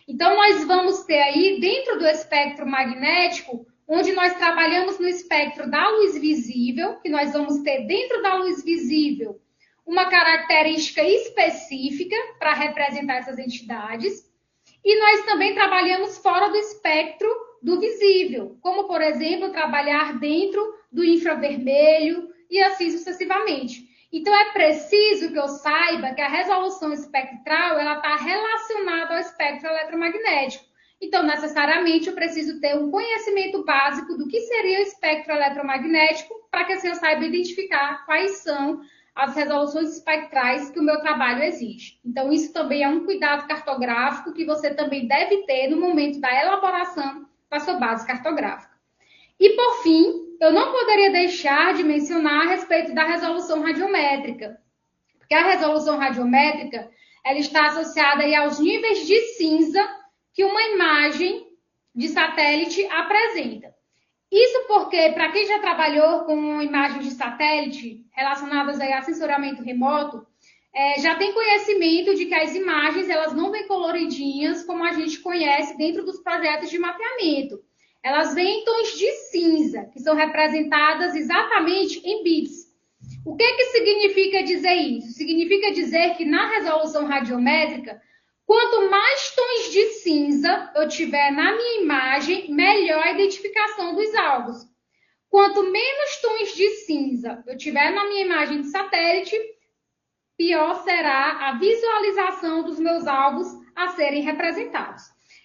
Então, nós vamos ter aí, dentro do espectro magnético, onde nós trabalhamos no espectro da luz visível, que nós vamos ter dentro da luz visível uma característica específica para representar essas entidades. E nós também trabalhamos fora do espectro do visível, como, por exemplo, trabalhar dentro do infravermelho e assim sucessivamente. Então, é preciso que eu saiba que a resolução espectral está relacionada ao espectro eletromagnético. Então, necessariamente, eu preciso ter um conhecimento básico do que seria o espectro eletromagnético para que assim eu saiba identificar quais são as resoluções espectrais que o meu trabalho exige. Então, isso também é um cuidado cartográfico que você também deve ter no momento da elaboração da sua base cartográfica. E, por fim, eu não poderia deixar de mencionar a respeito da resolução radiométrica, porque a resolução radiométrica ela está associada aí aos níveis de cinza que uma imagem de satélite apresenta. Isso porque, para quem já trabalhou com imagens de satélite relacionadas aí a sensoriamento remoto, já tem conhecimento de que as imagens elas não vêm coloridinhas como a gente conhece dentro dos projetos de mapeamento. Elas vêm em tons de cinza, que são representadas exatamente em bits. O que significa dizer isso? Significa dizer que na resolução radiométrica, quanto mais tons de cinza eu tiver na minha imagem, melhor a identificação dos alvos. Quanto menos tons de cinza eu tiver na minha imagem de satélite, pior será a visualização dos meus alvos a serem representados.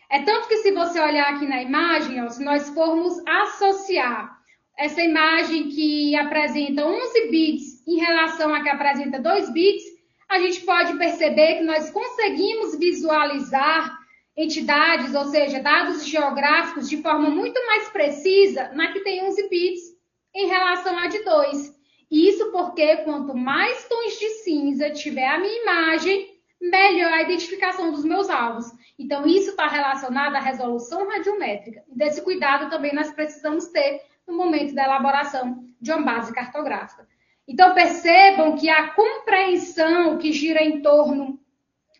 É tanto que se você olhar aqui na imagem, ó, se nós formos associar essa imagem que apresenta 11 bits em relação a que apresenta 2 bits, a gente pode perceber que nós conseguimos visualizar entidades, ou seja, dados geográficos de forma muito mais precisa na que tem 11 bits em relação à de 2. Isso porque quanto mais tons de cinza tiver a minha imagem, melhor a identificação dos meus alvos. Então, isso está relacionado à resolução radiométrica. E desse cuidado também nós precisamos ter no momento da elaboração de uma base cartográfica. Então, percebam que a compreensão que gira em torno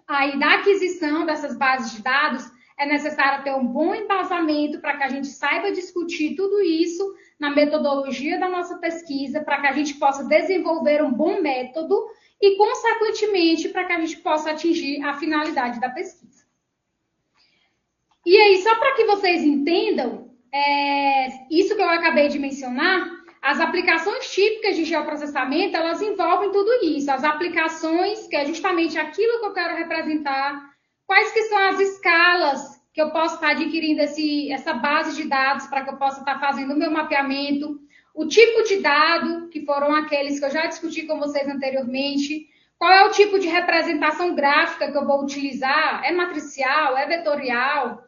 aí da aquisição dessas bases de dados é necessário ter um bom embasamento para que a gente saiba discutir tudo isso na metodologia da nossa pesquisa, para que a gente possa desenvolver um bom método e, consequentemente, para que a gente possa atingir a finalidade da pesquisa. E aí, só para que vocês entendam, isso que eu acabei de mencionar, as aplicações típicas de geoprocessamento, elas envolvem tudo isso. As aplicações, que é justamente aquilo que eu quero representar, quais que são as escalas que eu posso estar adquirindo essa base de dados para que eu possa estar fazendo o meu mapeamento, o tipo de dado, que foram aqueles que eu já discuti com vocês anteriormente, qual é o tipo de representação gráfica que eu vou utilizar, é matricial, é vetorial.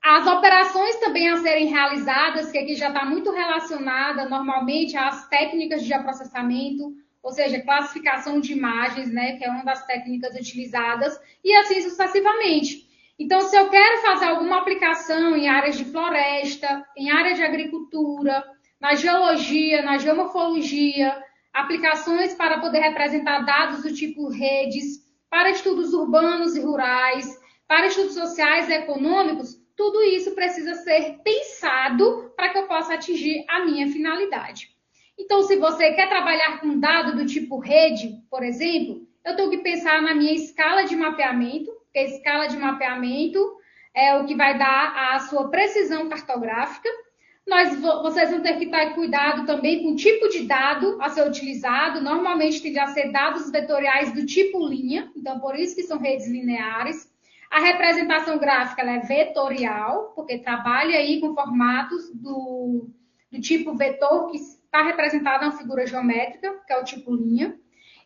As operações também a serem realizadas, que aqui já está muito relacionada normalmente às técnicas de geoprocessamento, ou seja, classificação de imagens, né, que é uma das técnicas utilizadas, e assim sucessivamente. Então, se eu quero fazer alguma aplicação em áreas de floresta, em área de agricultura, na geologia, na geomorfologia, aplicações para poder representar dados do tipo redes, para estudos urbanos e rurais, para estudos sociais e econômicos, tudo isso precisa ser pensado para que eu possa atingir a minha finalidade. Então, se você quer trabalhar com dado do tipo rede, por exemplo, eu tenho que pensar na minha escala de mapeamento, porque a escala de mapeamento é o que vai dar a sua precisão cartográfica. Vocês vão ter que ter cuidado também com o tipo de dado a ser utilizado. Normalmente tende a ser dados vetoriais do tipo linha, então por isso que são redes lineares. A representação gráfica ela é vetorial, porque trabalha aí com formatos do tipo vetor, que está representada na figura geométrica, que é o tipo linha.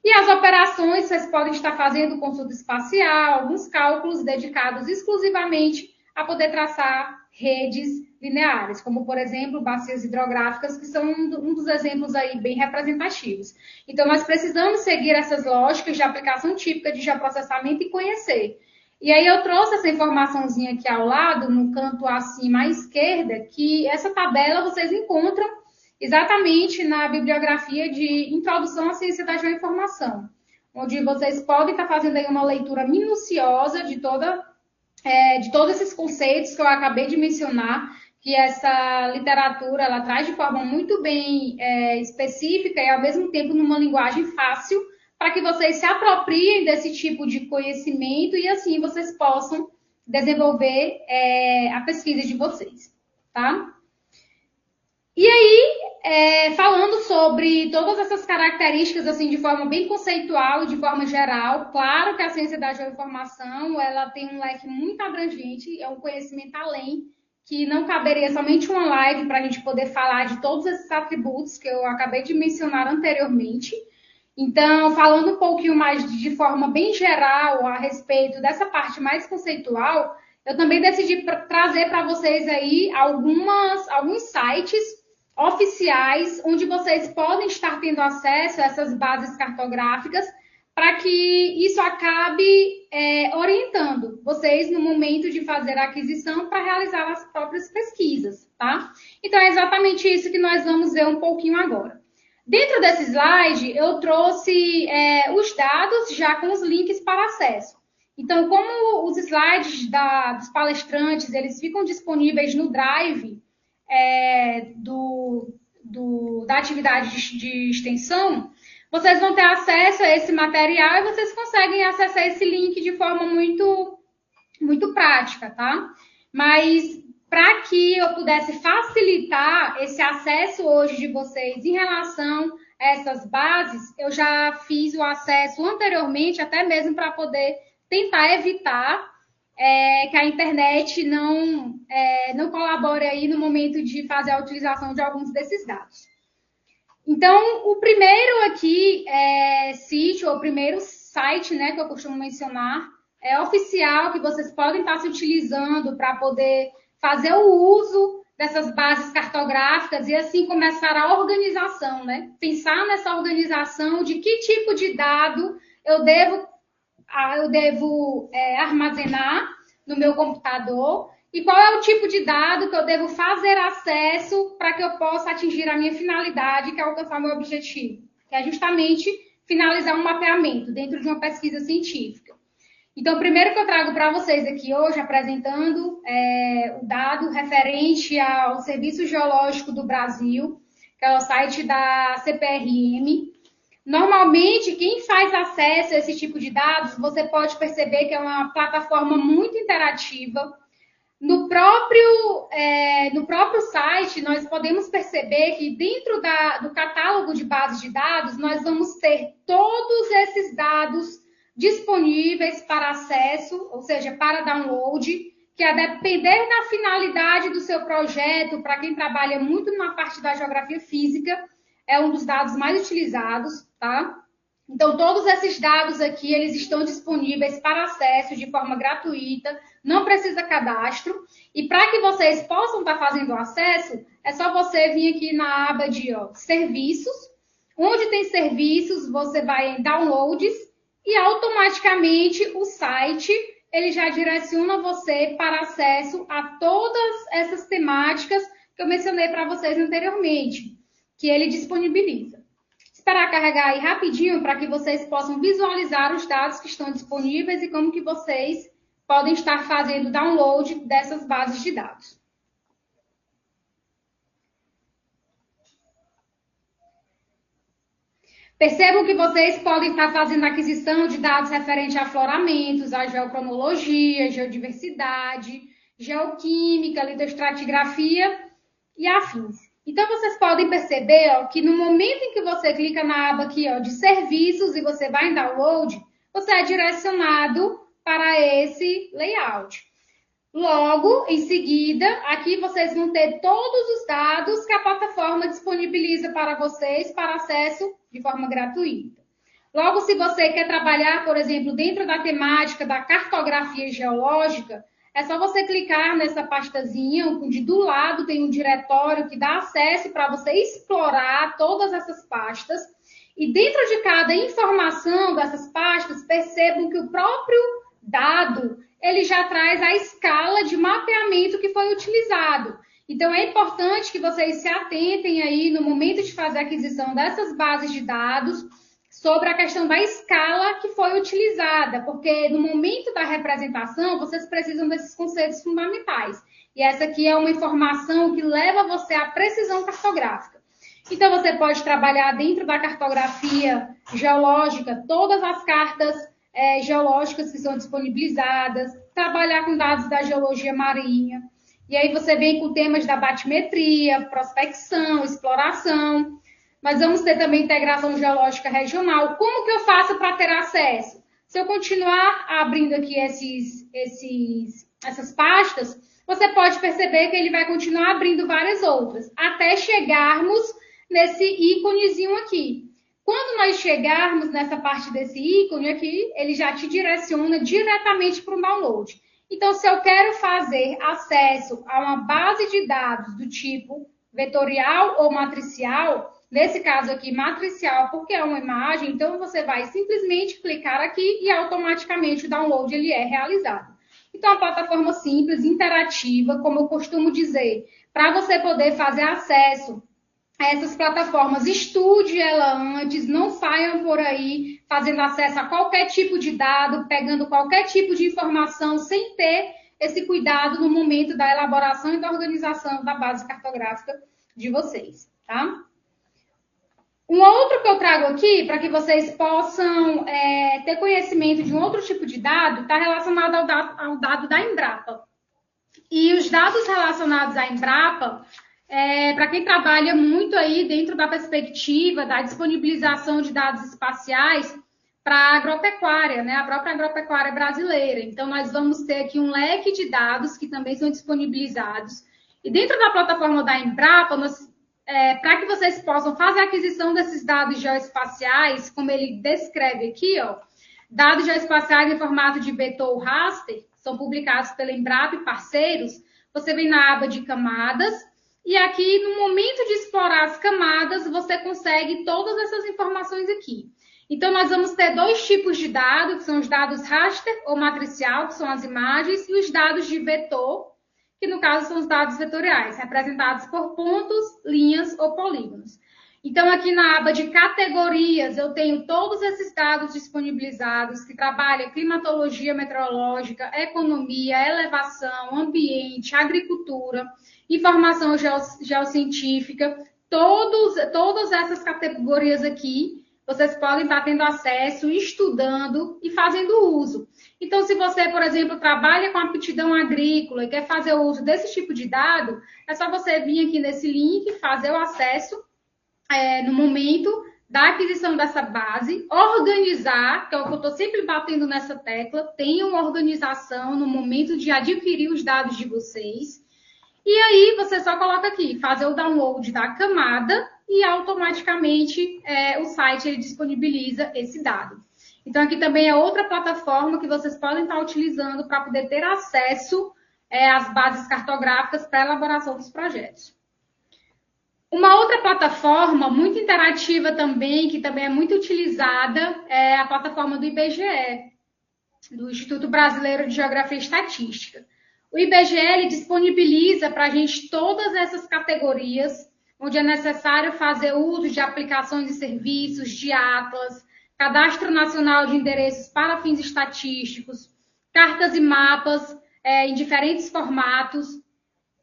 E as operações, vocês podem estar fazendo consulta espacial, alguns cálculos dedicados exclusivamente a poder traçar redes lineares, como, por exemplo, bacias hidrográficas, que são um dos exemplos aí bem representativos. Então, nós precisamos seguir essas lógicas de aplicação típica de geoprocessamento e conhecer. E aí eu trouxe essa informaçãozinha aqui ao lado, no canto acima à esquerda, que essa tabela vocês encontram exatamente na bibliografia de Introdução à Ciência da Geoinformação, onde vocês podem estar fazendo aí uma leitura minuciosa de todos esses conceitos que eu acabei de mencionar, que essa literatura ela traz de forma muito bem específica e, ao mesmo tempo, numa linguagem fácil, para que vocês se apropriem desse tipo de conhecimento e, assim, vocês possam desenvolver a pesquisa de vocês, tá? E aí, falando sobre todas essas características, assim, de forma bem conceitual, de forma geral, claro que a ciência da geoinformação, ela tem um leque muito abrangente, é um conhecimento além, que não caberia somente uma live para a gente poder falar de todos esses atributos que eu acabei de mencionar anteriormente. Então, falando um pouquinho mais de forma bem geral a respeito dessa parte mais conceitual, eu também decidi trazer para vocês aí alguns sites oficiais onde vocês podem estar tendo acesso a essas bases cartográficas para que isso acabe orientando vocês no momento de fazer a aquisição para realizar as próprias pesquisas, tá? Então, é exatamente isso que nós vamos ver um pouquinho agora. Dentro desse slide, eu trouxe os dados já com os links para acesso. Então, como os slides dos palestrantes, eles ficam disponíveis no Drive da atividade de extensão, vocês vão ter acesso a esse material e vocês conseguem acessar esse link de forma muito, muito prática, tá? Mas para que eu pudesse facilitar esse acesso hoje de vocês em relação a essas bases, eu já fiz o acesso anteriormente, até mesmo para poder tentar evitar que a internet não colabore aí no momento de fazer a utilização de alguns desses dados. Então, o primeiro aqui sítio, o primeiro site, né, que eu costumo mencionar, é oficial, que vocês podem estar se utilizando para poder fazer o uso dessas bases cartográficas e assim começar a organização, né? Pensar nessa organização de que tipo de dado eu devo armazenar no meu computador e qual é o tipo de dado que eu devo fazer acesso para que eu possa atingir a minha finalidade, que é alcançar o meu objetivo, que é justamente finalizar um mapeamento dentro de uma pesquisa científica. Então, o primeiro que eu trago para vocês aqui hoje, apresentando o dado referente ao Serviço Geológico do Brasil, que é o site da CPRM. Normalmente, quem faz acesso a esse tipo de dados, você pode perceber que é uma plataforma muito interativa. No próprio site, nós podemos perceber que dentro do catálogo de bases de dados, nós vamos ter todos esses dados disponíveis para acesso, ou seja, para download, que a depender da finalidade do seu projeto, para quem trabalha muito na parte da geografia física, é um dos dados mais utilizados, tá? Então, todos esses dados aqui, eles estão disponíveis para acesso de forma gratuita, não precisa cadastro. E para que vocês possam estar fazendo acesso, é só você vir aqui na aba de serviços. Onde tem serviços, você vai em downloads e automaticamente o site ele já direciona você para acesso a todas essas temáticas que eu mencionei para vocês anteriormente, que ele disponibiliza. Esperar carregar aí rapidinho para que vocês possam visualizar os dados que estão disponíveis e como que vocês podem estar fazendo download dessas bases de dados. Percebam que vocês podem estar fazendo aquisição de dados referentes a afloramentos, a geocronologia, geodiversidade, geoquímica, litoestratigrafia e afins. Então, vocês podem perceber que no momento em que você clica na aba aqui de serviços e você vai em download, você é direcionado para esse layout. Logo, em seguida, aqui vocês vão ter todos os dados que a plataforma disponibiliza para vocês para acesso de forma gratuita. Logo, se você quer trabalhar, por exemplo, dentro da temática da cartografia geológica, é só você clicar nessa pastazinha, onde do lado tem um diretório que dá acesso para você explorar todas essas pastas. E dentro de cada informação dessas pastas, percebam que o próprio dado ele já traz a escala de mapeamento que foi utilizado. Então, é importante que vocês se atentem aí no momento de fazer a aquisição dessas bases de dados sobre a questão da escala que foi utilizada, porque no momento da representação, vocês precisam desses conceitos fundamentais. E essa aqui é uma informação que leva você à precisão cartográfica. Então, você pode trabalhar dentro da cartografia geológica, todas as cartas geológicas que são disponibilizadas, trabalhar com dados da geologia marinha. E aí você vem com temas da batimetria, prospecção, exploração. Nós vamos ter também integração geológica regional. Como que eu faço para ter acesso? Se eu continuar abrindo aqui essas pastas, você pode perceber que ele vai continuar abrindo várias outras, até chegarmos nesse íconezinho aqui. Quando nós chegarmos nessa parte desse ícone aqui, ele já te direciona diretamente para o download. Então, se eu quero fazer acesso a uma base de dados do tipo vetorial ou matricial, nesse caso aqui, matricial, porque é uma imagem, então você vai simplesmente clicar aqui e automaticamente o download ele é realizado. Então, é uma plataforma simples, interativa, como eu costumo dizer, para você poder fazer acesso a essas plataformas. Estude ela antes, não saiam por aí fazendo acesso a qualquer tipo de dado, pegando qualquer tipo de informação, sem ter esse cuidado no momento da elaboração e da organização da base cartográfica de vocês, tá? Um outro que eu trago aqui, para que vocês possam ter conhecimento de um outro tipo de dado, está relacionado ao dado da Embrapa. E os dados relacionados à Embrapa, para quem trabalha muito aí dentro da perspectiva da disponibilização de dados espaciais para a agropecuária, né? A própria agropecuária brasileira. Então, nós vamos ter aqui um leque de dados que também são disponibilizados. E dentro da plataforma da Embrapa, para que vocês possam fazer a aquisição desses dados geoespaciais, como ele descreve aqui, ó, dados geoespaciais em formato de vetor ou raster, são publicados pela Embrapa e parceiros, você vem na aba de camadas, e aqui, no momento de explorar as camadas, você consegue todas essas informações aqui. Então, nós vamos ter dois tipos de dados, que são os dados raster ou matricial, que são as imagens, e os dados de vetor, que no caso são os dados vetoriais, representados por pontos, linhas ou polígonos. Então, aqui na aba de categorias, eu tenho todos esses dados disponibilizados, que trabalham climatologia meteorológica, economia, elevação, ambiente, agricultura, informação geocientífica, todas essas categorias aqui, vocês podem estar tendo acesso, estudando e fazendo uso. Então, se você, por exemplo, trabalha com aptidão agrícola e quer fazer o uso desse tipo de dado, é só você vir aqui nesse link, fazer o acesso no momento da aquisição dessa base, organizar, que é o que eu estou sempre batendo nessa tecla, tenha uma organização no momento de adquirir os dados de vocês. E aí, você só coloca aqui, fazer o download da camada e automaticamente o site ele disponibiliza esse dado. Então, aqui também é outra plataforma que vocês podem estar utilizando para poder ter acesso às bases cartográficas para a elaboração dos projetos. Uma outra plataforma muito interativa também, que também é muito utilizada, é a plataforma do IBGE, do Instituto Brasileiro de Geografia e Estatística. O IBGE ele disponibiliza para a gente todas essas categorias, onde é necessário fazer uso de aplicações e serviços, de atlas, cadastro nacional de endereços para fins estatísticos, cartas e mapas em diferentes formatos,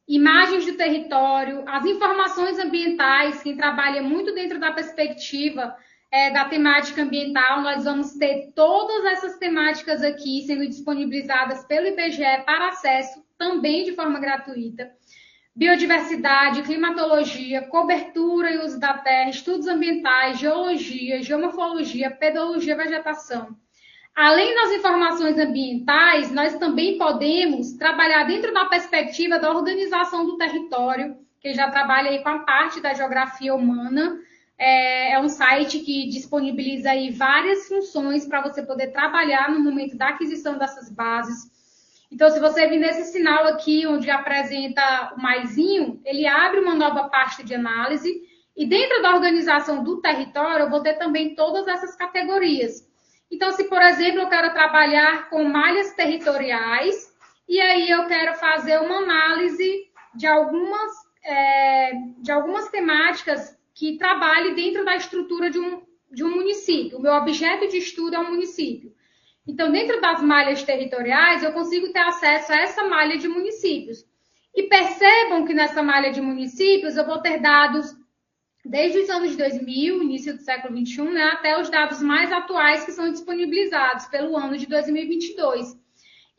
imagens do território, as informações ambientais, quem trabalha muito dentro da perspectiva da temática ambiental, nós vamos ter todas essas temáticas aqui sendo disponibilizadas pelo IBGE para acesso, também de forma gratuita. Biodiversidade, climatologia, cobertura e uso da terra, estudos ambientais, geologia, geomorfologia, pedologia, vegetação. Além das informações ambientais, nós também podemos trabalhar dentro da perspectiva da organização do território, que já trabalha aí com a parte da geografia humana. É um site que disponibiliza aí várias funções para você poder trabalhar no momento da aquisição dessas bases. Então, se você vir nesse sinal aqui, onde apresenta o maisinho, ele abre uma nova pasta de análise e dentro da organização do território, eu vou ter também todas essas categorias. Então, se, por exemplo, eu quero trabalhar com malhas territoriais e aí eu quero fazer uma análise de algumas temáticas que trabalhem dentro da estrutura de um município. O meu objeto de estudo é um município. Então, dentro das malhas territoriais, eu consigo ter acesso a essa malha de municípios. E percebam que nessa malha de municípios eu vou ter dados desde os anos 2000, início do século XXI, né, até os dados mais atuais que são disponibilizados pelo ano de 2022.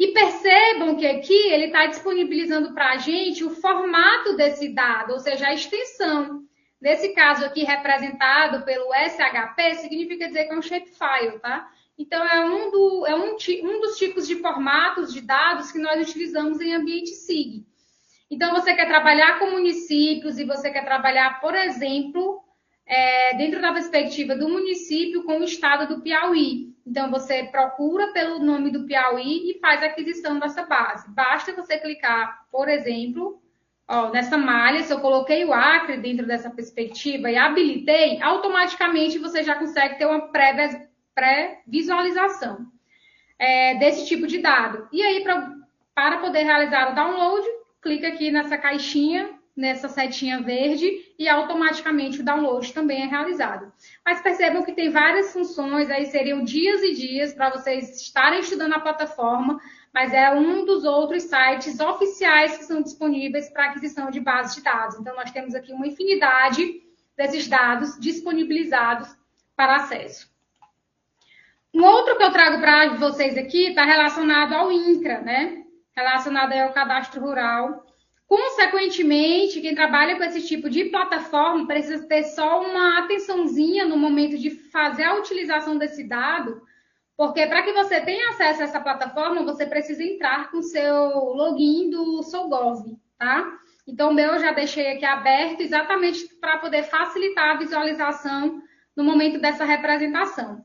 E percebam que aqui ele está disponibilizando para a gente o formato desse dado, ou seja, a extensão. Nesse caso aqui, representado pelo SHP, significa dizer que é um shapefile, tá? Então, é um dos tipos de formatos de dados que nós utilizamos em ambiente SIG. Então, você quer trabalhar com municípios e você quer trabalhar, por exemplo, dentro da perspectiva do município com o estado do Piauí. Então, você procura pelo nome do Piauí e faz a aquisição dessa base. Basta você clicar, por exemplo, nessa malha, se eu coloquei o Acre dentro dessa perspectiva e habilitei, automaticamente você já consegue ter uma pré-visualização desse tipo de dado. E aí, para poder realizar o download, clica aqui nessa caixinha, nessa setinha verde, e automaticamente o download também é realizado. Mas percebam que tem várias funções, aí seriam dias e dias para vocês estarem estudando a plataforma, mas é um dos outros sites oficiais que são disponíveis para aquisição de bases de dados. Então, nós temos aqui uma infinidade desses dados disponibilizados para acesso. Um outro que eu trago para vocês aqui está relacionado ao INCRA, né? Relacionado ao cadastro rural. Consequentemente, quem trabalha com esse tipo de plataforma precisa ter só uma atençãozinha no momento de fazer a utilização desse dado, porque para que você tenha acesso a essa plataforma, você precisa entrar com o seu login do SouGov, tá? Então, o meu eu já deixei aqui aberto exatamente para poder facilitar a visualização no momento dessa representação.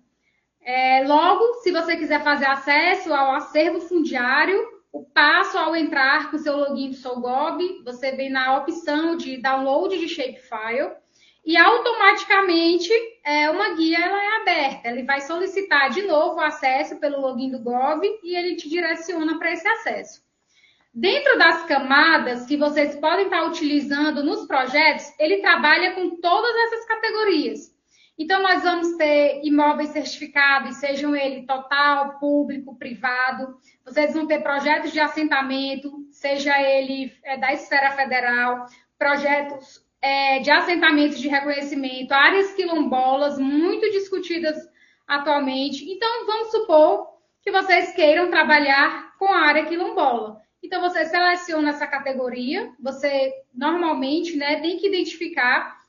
Logo, se você quiser fazer acesso ao acervo fundiário, o passo ao entrar com o seu login do SouGov, você vem na opção de download de shapefile e automaticamente uma guia ela é aberta. Ele vai solicitar de novo o acesso pelo login do Gov e ele te direciona para esse acesso. Dentro das camadas que vocês podem estar utilizando nos projetos, ele trabalha com todas essas categorias. Então, nós vamos ter imóveis certificados, sejam eles total, público, privado. Vocês vão ter projetos de assentamento, seja ele da esfera federal, projetos de assentamentos de reconhecimento, áreas quilombolas, muito discutidas atualmente. Então, vamos supor que vocês queiram trabalhar com a área quilombola. Então, você seleciona essa categoria, você normalmente tem que identificar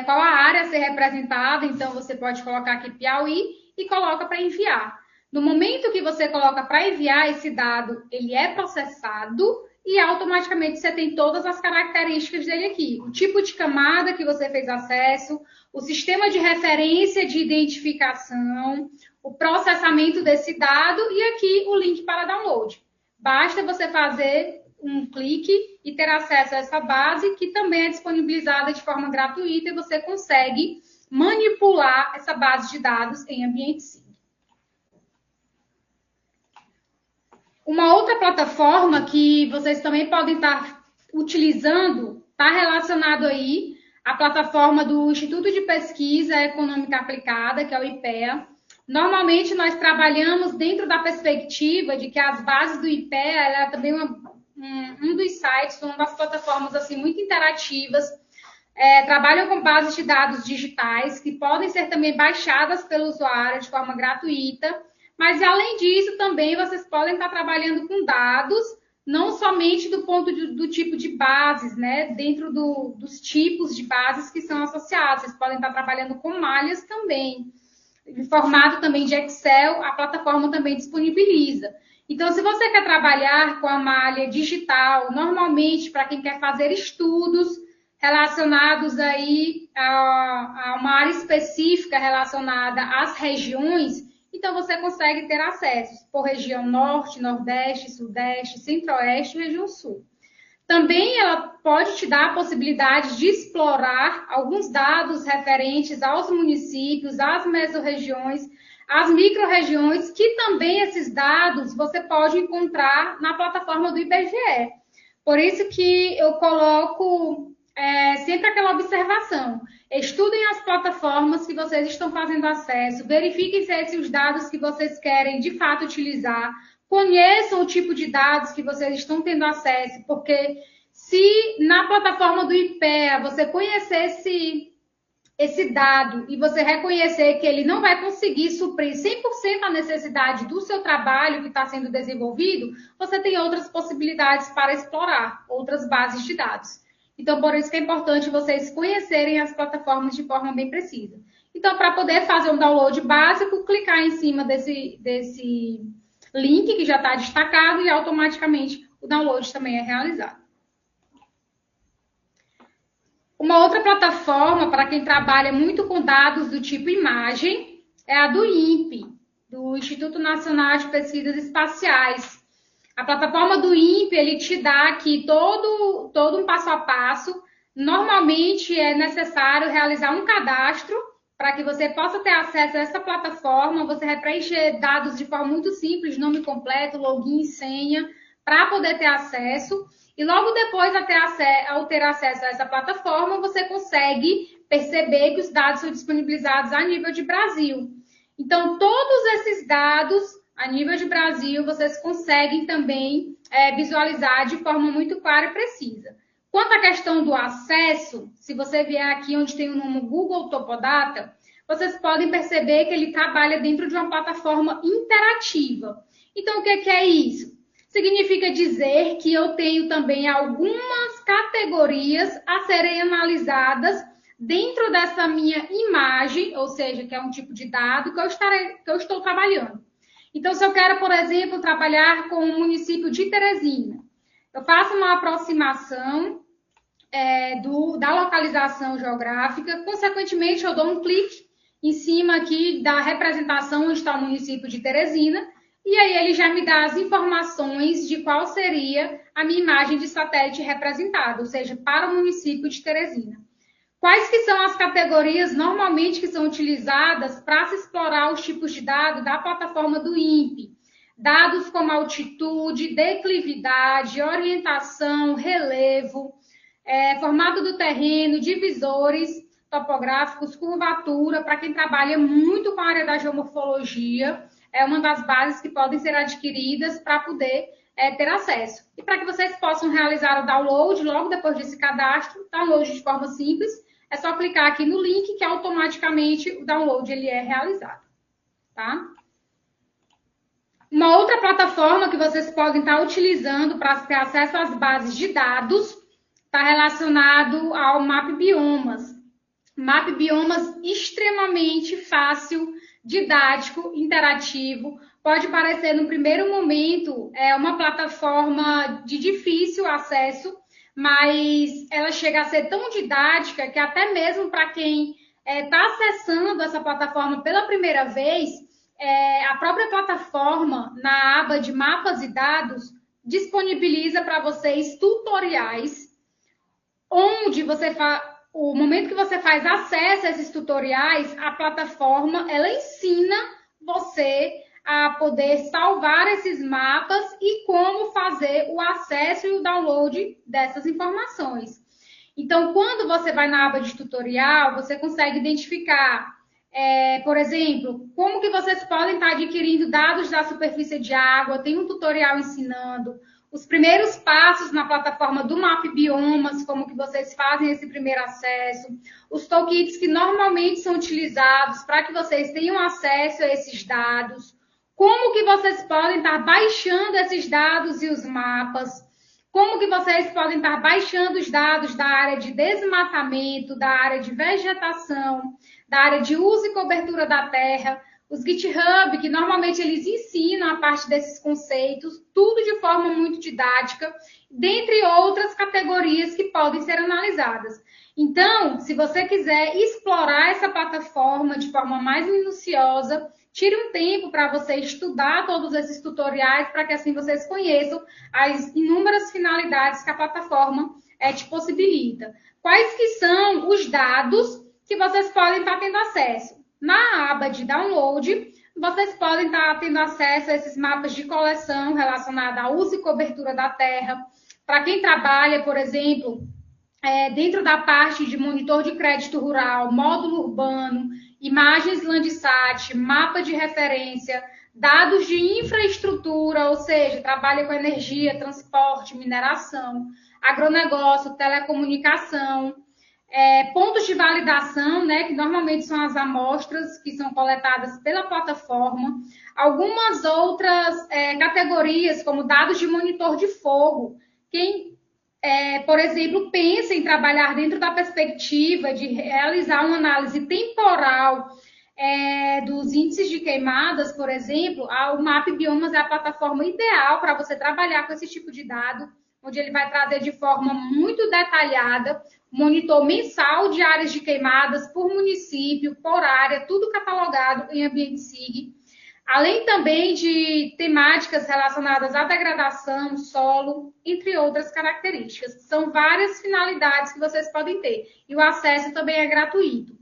qual a área a ser representada, então você pode colocar aqui Piauí e coloca para enviar. No momento que você coloca para enviar esse dado, ele é processado e automaticamente você tem todas as características dele aqui. O tipo de camada que você fez acesso, o sistema de referência de identificação, o processamento desse dado e aqui o link para download. Basta você fazer um clique e ter acesso a essa base, que também é disponibilizada de forma gratuita, e você consegue manipular essa base de dados em ambiente SIG. Uma outra plataforma que vocês também podem estar utilizando, está relacionado aí à plataforma do Instituto de Pesquisa Econômica Aplicada, que é o IPEA. Normalmente, nós trabalhamos dentro da perspectiva de que as bases do IPEA, ela é também um dos sites, uma das plataformas assim, muito interativas, trabalham com bases de dados digitais, que podem ser também baixadas pelo usuário de forma gratuita, mas além disso também vocês podem estar trabalhando com dados, não somente do ponto do tipo de bases, dentro dos tipos de bases que são associados, vocês podem estar trabalhando com malhas também, em formato também de Excel, a plataforma também disponibiliza. Então, se você quer trabalhar com a malha digital, normalmente para quem quer fazer estudos relacionados aí a uma área específica relacionada às regiões, então você consegue ter acesso por região norte, nordeste, sudeste, centro-oeste e região sul. Também ela pode te dar a possibilidade de explorar alguns dados referentes aos municípios, às mesorregiões, as micro-regiões, que também esses dados você pode encontrar na plataforma do IBGE. Por isso que eu coloco sempre aquela observação. Estudem as plataformas que vocês estão fazendo acesso, verifiquem se esses dados que vocês querem de fato utilizar, conheçam o tipo de dados que vocês estão tendo acesso, porque se na plataforma do IPEA você conhecesse esse dado e você reconhecer que ele não vai conseguir suprir 100% a necessidade do seu trabalho que está sendo desenvolvido, você tem outras possibilidades para explorar, outras bases de dados. Então, por isso que é importante vocês conhecerem as plataformas de forma bem precisa. Então, para poder fazer um download básico, clicar em cima desse link que já está destacado e automaticamente o download também é realizado. Uma outra plataforma para quem trabalha muito com dados do tipo imagem é a do INPE, do Instituto Nacional de Pesquisas Espaciais. A plataforma do INPE, ele te dá aqui todo um passo a passo. Normalmente é necessário realizar um cadastro para que você possa ter acesso a essa plataforma. Você vai preencher dados de forma muito simples, nome completo, login e senha, para poder ter acesso. E logo depois, ao ter acesso a essa plataforma, você consegue perceber que os dados são disponibilizados a nível de Brasil. Então, todos esses dados a nível de Brasil, vocês conseguem também visualizar de forma muito clara e precisa. Quanto à questão do acesso, se você vier aqui onde tem o nome Google Topodata, vocês podem perceber que ele trabalha dentro de uma plataforma interativa. Então, o que é isso? Significa dizer que eu tenho também algumas categorias a serem analisadas dentro dessa minha imagem, ou seja, que é um tipo de dado que eu estou trabalhando. Então, se eu quero, por exemplo, trabalhar com o município de Teresina, eu faço uma aproximação da localização geográfica, consequentemente, eu dou um clique em cima aqui da representação onde está o município de Teresina, e aí ele já me dá as informações de qual seria a minha imagem de satélite representada, ou seja, para o município de Teresina. Quais que são as categorias normalmente que são utilizadas para se explorar os tipos de dados da plataforma do INPE? Dados como altitude, declividade, orientação, relevo, formato do terreno, divisores topográficos, curvatura, para quem trabalha muito com a área da geomorfologia, é uma das bases que podem ser adquiridas para poder ter acesso. E para que vocês possam realizar o download logo depois desse cadastro, download de forma simples, é só clicar aqui no link que automaticamente o download ele é realizado. Tá? Uma outra plataforma que vocês podem estar utilizando para ter acesso às bases de dados está relacionado ao Map Biomas. Map Biomas extremamente fácil, didático, interativo. Pode parecer, no primeiro momento, uma plataforma de difícil acesso, mas ela chega a ser tão didática que até mesmo para quem está acessando essa plataforma pela primeira vez, a própria plataforma, na aba de mapas e dados, disponibiliza para vocês tutoriais, onde o momento que você faz acesso a esses tutoriais, a plataforma, ela ensina você a poder salvar esses mapas e como fazer o acesso e o download dessas informações. Então, quando você vai na aba de tutorial, você consegue identificar, por exemplo, como que vocês podem estar adquirindo dados da superfície de água, tem um tutorial ensinando os primeiros passos na plataforma do Map Biomas, como que vocês fazem esse primeiro acesso, os toolkits que normalmente são utilizados para que vocês tenham acesso a esses dados, como que vocês podem estar baixando esses dados e os mapas, como que vocês podem estar baixando os dados da área de desmatamento, da área de vegetação, da área de uso e cobertura da terra, os GitHub, que normalmente eles ensinam a parte desses conceitos, tudo de forma muito didática, dentre outras categorias que podem ser analisadas. Então, se você quiser explorar essa plataforma de forma mais minuciosa, tire um tempo para você estudar todos esses tutoriais, para que assim vocês conheçam as inúmeras finalidades que a plataforma te possibilita. Quais que são os dados que vocês podem estar tendo acesso? Na aba de download, vocês podem estar tendo acesso a esses mapas de coleção relacionados ao uso e cobertura da terra. Para quem trabalha, por exemplo, dentro da parte de monitor de crédito rural, módulo urbano, imagens Landsat, mapa de referência, dados de infraestrutura, ou seja, trabalha com energia, transporte, mineração, agronegócio, telecomunicação, pontos de validação, né, que normalmente são as amostras que são coletadas pela plataforma, algumas outras categorias, como dados de monitor de fogo. Quem, por exemplo, pensa em trabalhar dentro da perspectiva de realizar uma análise temporal dos índices de queimadas, por exemplo, o MAP Biomas é a plataforma ideal para você trabalhar com esse tipo de dado, onde ele vai trazer de forma muito detalhada monitor mensal de áreas de queimadas por município, por área, tudo catalogado em ambiente SIG. Além também de temáticas relacionadas à degradação, solo, entre outras características. São várias finalidades que vocês podem ter. E o acesso também é gratuito.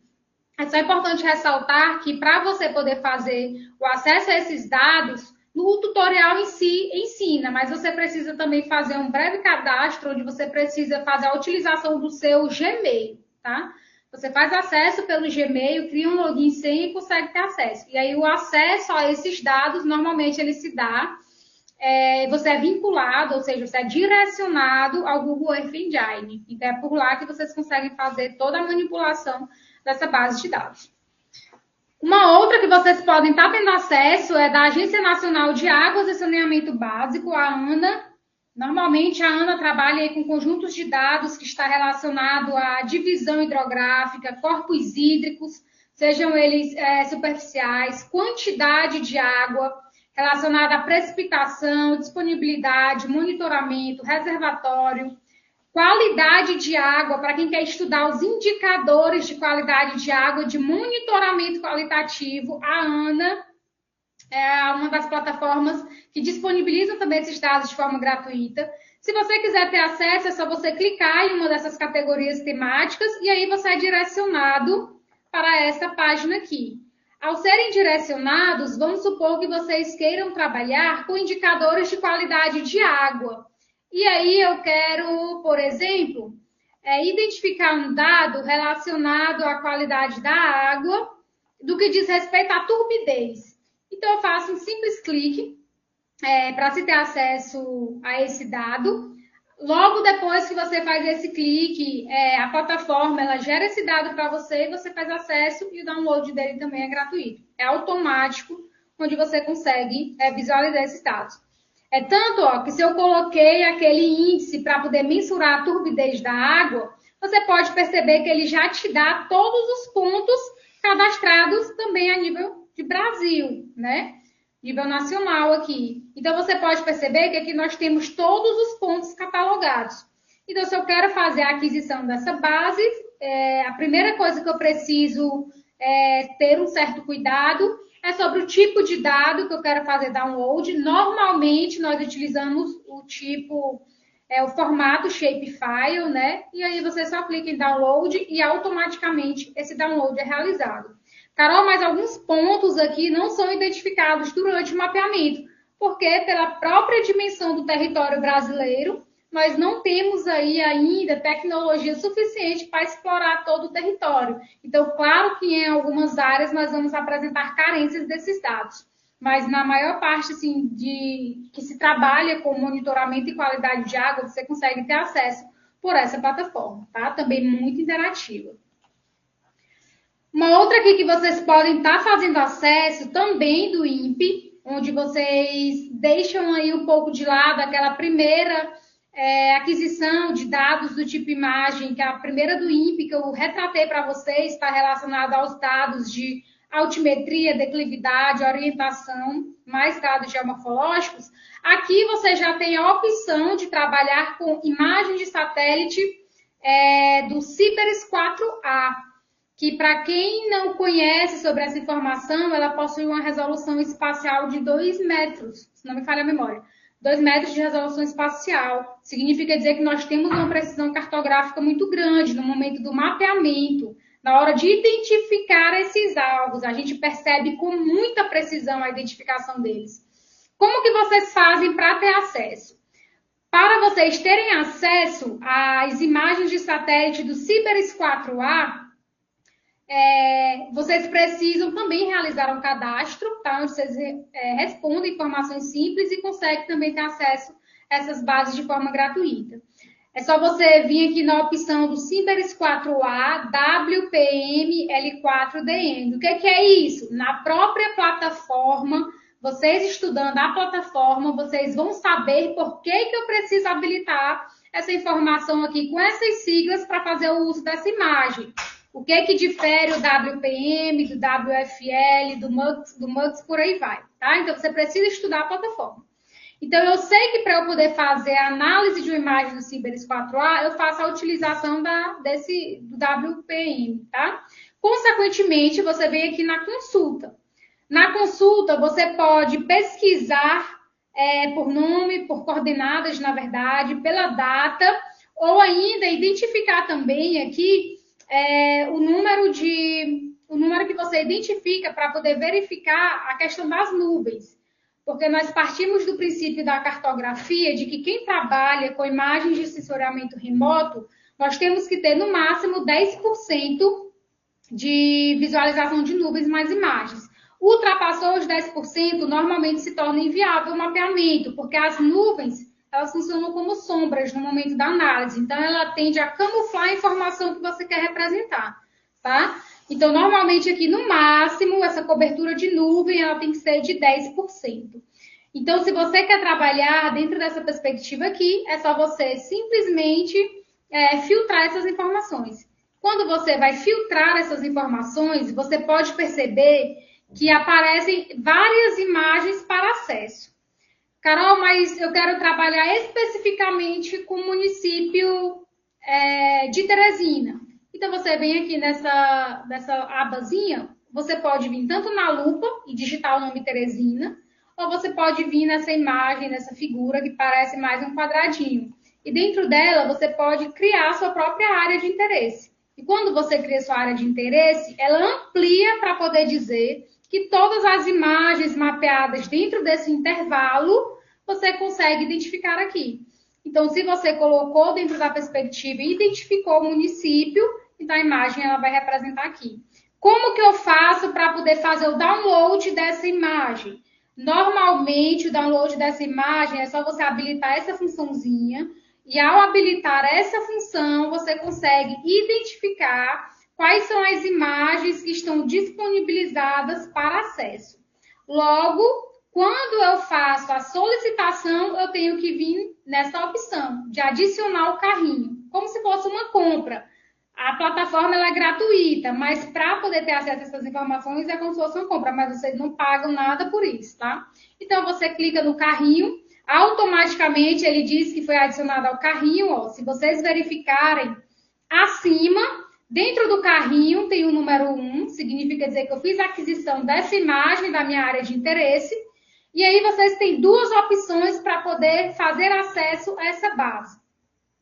É só importante ressaltar que para você poder fazer o acesso a esses dados, no tutorial em si ensina, mas você precisa também fazer um breve cadastro, onde você precisa fazer a utilização do seu Gmail, tá? Você faz acesso pelo Gmail, cria um login senha e consegue ter acesso. E aí o acesso a esses dados, normalmente ele se dá, você é vinculado, ou seja, você é direcionado ao Google Earth Engine. Então é por lá que vocês conseguem fazer toda a manipulação dessa base de dados. Uma outra que vocês podem estar tendo acesso é da Agência Nacional de Águas e Saneamento Básico, a ANA. Normalmente, a ANA trabalha aí com conjuntos de dados que está relacionado à divisão hidrográfica, corpos hídricos, sejam eles superficiais, quantidade de água relacionada à precipitação, disponibilidade, monitoramento, reservatório, qualidade de água, para quem quer estudar os indicadores de qualidade de água, de monitoramento qualitativo, a ANA é uma das plataformas que disponibilizam também esses dados de forma gratuita. Se você quiser ter acesso, é só você clicar em uma dessas categorias temáticas e aí você é direcionado para essa página aqui. Ao serem direcionados, vamos supor que vocês queiram trabalhar com indicadores de qualidade de água. E aí eu quero, por exemplo, identificar um dado relacionado à qualidade da água, do que diz respeito à turbidez. Então eu faço um simples clique para se ter acesso a esse dado. Logo depois que você faz esse clique, a plataforma ela gera esse dado para você e você faz acesso e o download dele também é gratuito. É automático, onde você consegue visualizar esses dados. Tanto que se eu coloquei aquele índice para poder mensurar a turbidez da água, você pode perceber que ele já te dá todos os pontos cadastrados também a nível de Brasil, né? Nível nacional aqui. Então, você pode perceber que aqui nós temos todos os pontos catalogados. Então, se eu quero fazer a aquisição dessa base, a primeira coisa que eu preciso ter um certo cuidado é sobre o tipo de dado que eu quero fazer download. Normalmente, nós utilizamos o tipo, o formato shapefile, né? E aí você só clica em download e automaticamente esse download é realizado. Carol, mas alguns pontos aqui não são identificados durante o mapeamento, porque pela própria dimensão do território brasileiro, nós não temos aí ainda tecnologia suficiente para explorar todo o território. Então, claro que em algumas áreas nós vamos apresentar carências desses dados, mas na maior parte assim, que se trabalha com monitoramento e qualidade de água, você consegue ter acesso por essa plataforma, tá? Também muito interativa. Uma outra aqui que vocês podem estar fazendo acesso também do INPE, onde vocês deixam aí um pouco de lado aquela primeira aquisição de dados do tipo imagem, que é a primeira do INPE que eu retratei para vocês, está relacionada aos dados de altimetria, declividade, orientação, mais dados geomorfológicos. Aqui você já tem a opção de trabalhar com imagem de satélite do CIBERS 4A, que para quem não conhece sobre essa informação, ela possui uma resolução espacial de 2 metros, se não me falha a memória. 2 metros de resolução espacial. Significa dizer que nós temos uma precisão cartográfica muito grande no momento do mapeamento. Na hora de identificar esses alvos, a gente percebe com muita precisão a identificação deles. Como que vocês fazem para ter acesso? Para vocês terem acesso às imagens de satélite do CIBERS 4A, vocês precisam também realizar um cadastro, tá? Onde vocês respondem informações simples e conseguem também ter acesso a essas bases de forma gratuita. É só você vir aqui na opção do Symbiris 4A, WPM, L4DM. O que é isso? Na própria plataforma, vocês estudando a plataforma, vocês vão saber por que eu preciso habilitar essa informação aqui com essas siglas para fazer o uso dessa imagem. O que difere o WPM, do WFL, do MUX, por aí vai, tá? Então, você precisa estudar a plataforma. Então, eu sei que para eu poder fazer a análise de uma imagem do Symbiris 4A, eu faço a utilização do WPM, tá? Consequentemente, você vem aqui na consulta. Na consulta, você pode pesquisar por nome, por coordenadas, na verdade, pela data, ou ainda identificar também aqui o número que você identifica para poder verificar a questão das nuvens. Porque nós partimos do princípio da cartografia de que quem trabalha com imagens de sensoriamento remoto, nós temos que ter no máximo 10% de visualização de nuvens mais imagens. Ultrapassou os 10%, normalmente se torna inviável o mapeamento, porque as nuvens, elas funcionam como sombras no momento da análise. Então, ela tende a camuflar a informação que você quer representar, tá? Então, normalmente aqui no máximo, essa cobertura de nuvem, ela tem que ser de 10%. Então, se você quer trabalhar dentro dessa perspectiva aqui, é só você simplesmente filtrar essas informações. Quando você vai filtrar essas informações, você pode perceber que aparecem várias imagens para acesso. Carol, mas eu quero trabalhar especificamente com o município de Teresina. Então, você vem aqui nessa abazinha, você pode vir tanto na lupa e digitar o nome Teresina, ou você pode vir nessa imagem, nessa figura que parece mais um quadradinho. E dentro dela, você pode criar a sua própria área de interesse. E quando você cria sua área de interesse, ela amplia para poder dizer que todas as imagens mapeadas dentro desse intervalo, você consegue identificar aqui. Então, se você colocou dentro da perspectiva e identificou o município, então a imagem ela vai representar aqui. Como que eu faço para poder fazer o download dessa imagem? Normalmente, o download dessa imagem é só você habilitar essa funçãozinha e ao habilitar essa função, você consegue identificar quais são as imagens que estão disponibilizadas para acesso. Logo, quando eu faço a solicitação, eu tenho que vir nessa opção de adicionar o carrinho, como se fosse uma compra. A plataforma ela é gratuita, mas para poder ter acesso a essas informações é como se fosse uma compra, mas vocês não pagam nada por isso, tá? Então, você clica no carrinho, automaticamente ele diz que foi adicionado ao carrinho, ó. Se vocês verificarem acima, dentro do carrinho tem o número 1, significa dizer que eu fiz a aquisição dessa imagem da minha área de interesse, e aí vocês têm duas opções para poder fazer acesso a essa base.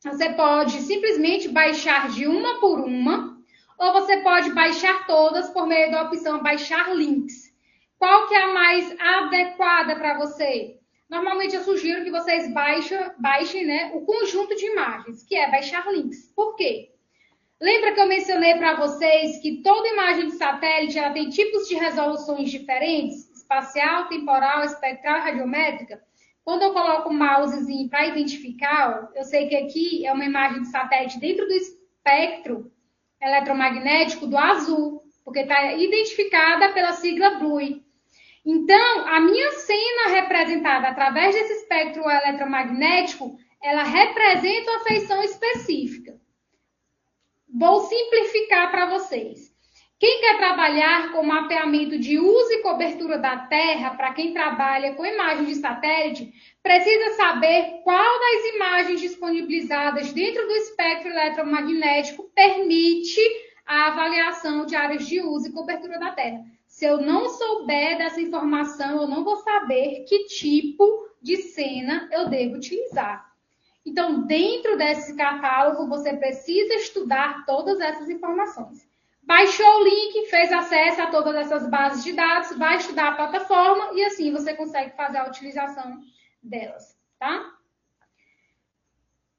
Você pode simplesmente baixar de uma por uma, ou você pode baixar todas por meio da opção baixar links. Qual que é a mais adequada para você? Normalmente eu sugiro que vocês baixem, né, o conjunto de imagens, que é baixar links. Por quê? Lembra que eu mencionei para vocês que toda imagem de satélite ela tem tipos de resoluções diferentes? Espacial, temporal, espectral e radiométrica? Quando eu coloco o mousezinho para identificar, eu sei que aqui é uma imagem de satélite dentro do espectro eletromagnético do azul, porque está identificada pela sigla Blue. Então, a minha cena representada através desse espectro eletromagnético, ela representa uma feição específica. Vou simplificar para vocês. Quem quer trabalhar com mapeamento de uso e cobertura da Terra, para quem trabalha com imagem de satélite, precisa saber qual das imagens disponibilizadas dentro do espectro eletromagnético permite a avaliação de áreas de uso e cobertura da Terra. Se eu não souber dessa informação, eu não vou saber que tipo de cena eu devo utilizar. Então, dentro desse catálogo, você precisa estudar todas essas informações. Baixou o link, fez acesso a todas essas bases de dados, vai estudar a plataforma e assim você consegue fazer a utilização delas, tá?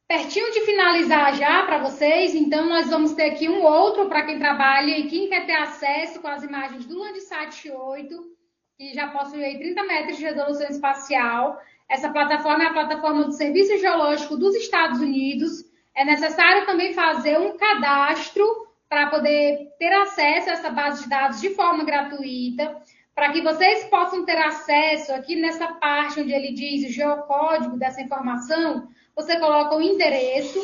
Pertinho de finalizar já para vocês, então nós vamos ter aqui um outro para quem trabalha e quem quer ter acesso com as imagens do Landsat 8, que já possui aí 30 metros de resolução espacial. Essa plataforma é a plataforma do Serviço Geológico dos Estados Unidos. é necessário também fazer um cadastro para poder ter acesso a essa base de dados de forma gratuita, para que vocês possam ter acesso aqui nessa parte onde ele diz o geocódigo dessa informação, você coloca o endereço.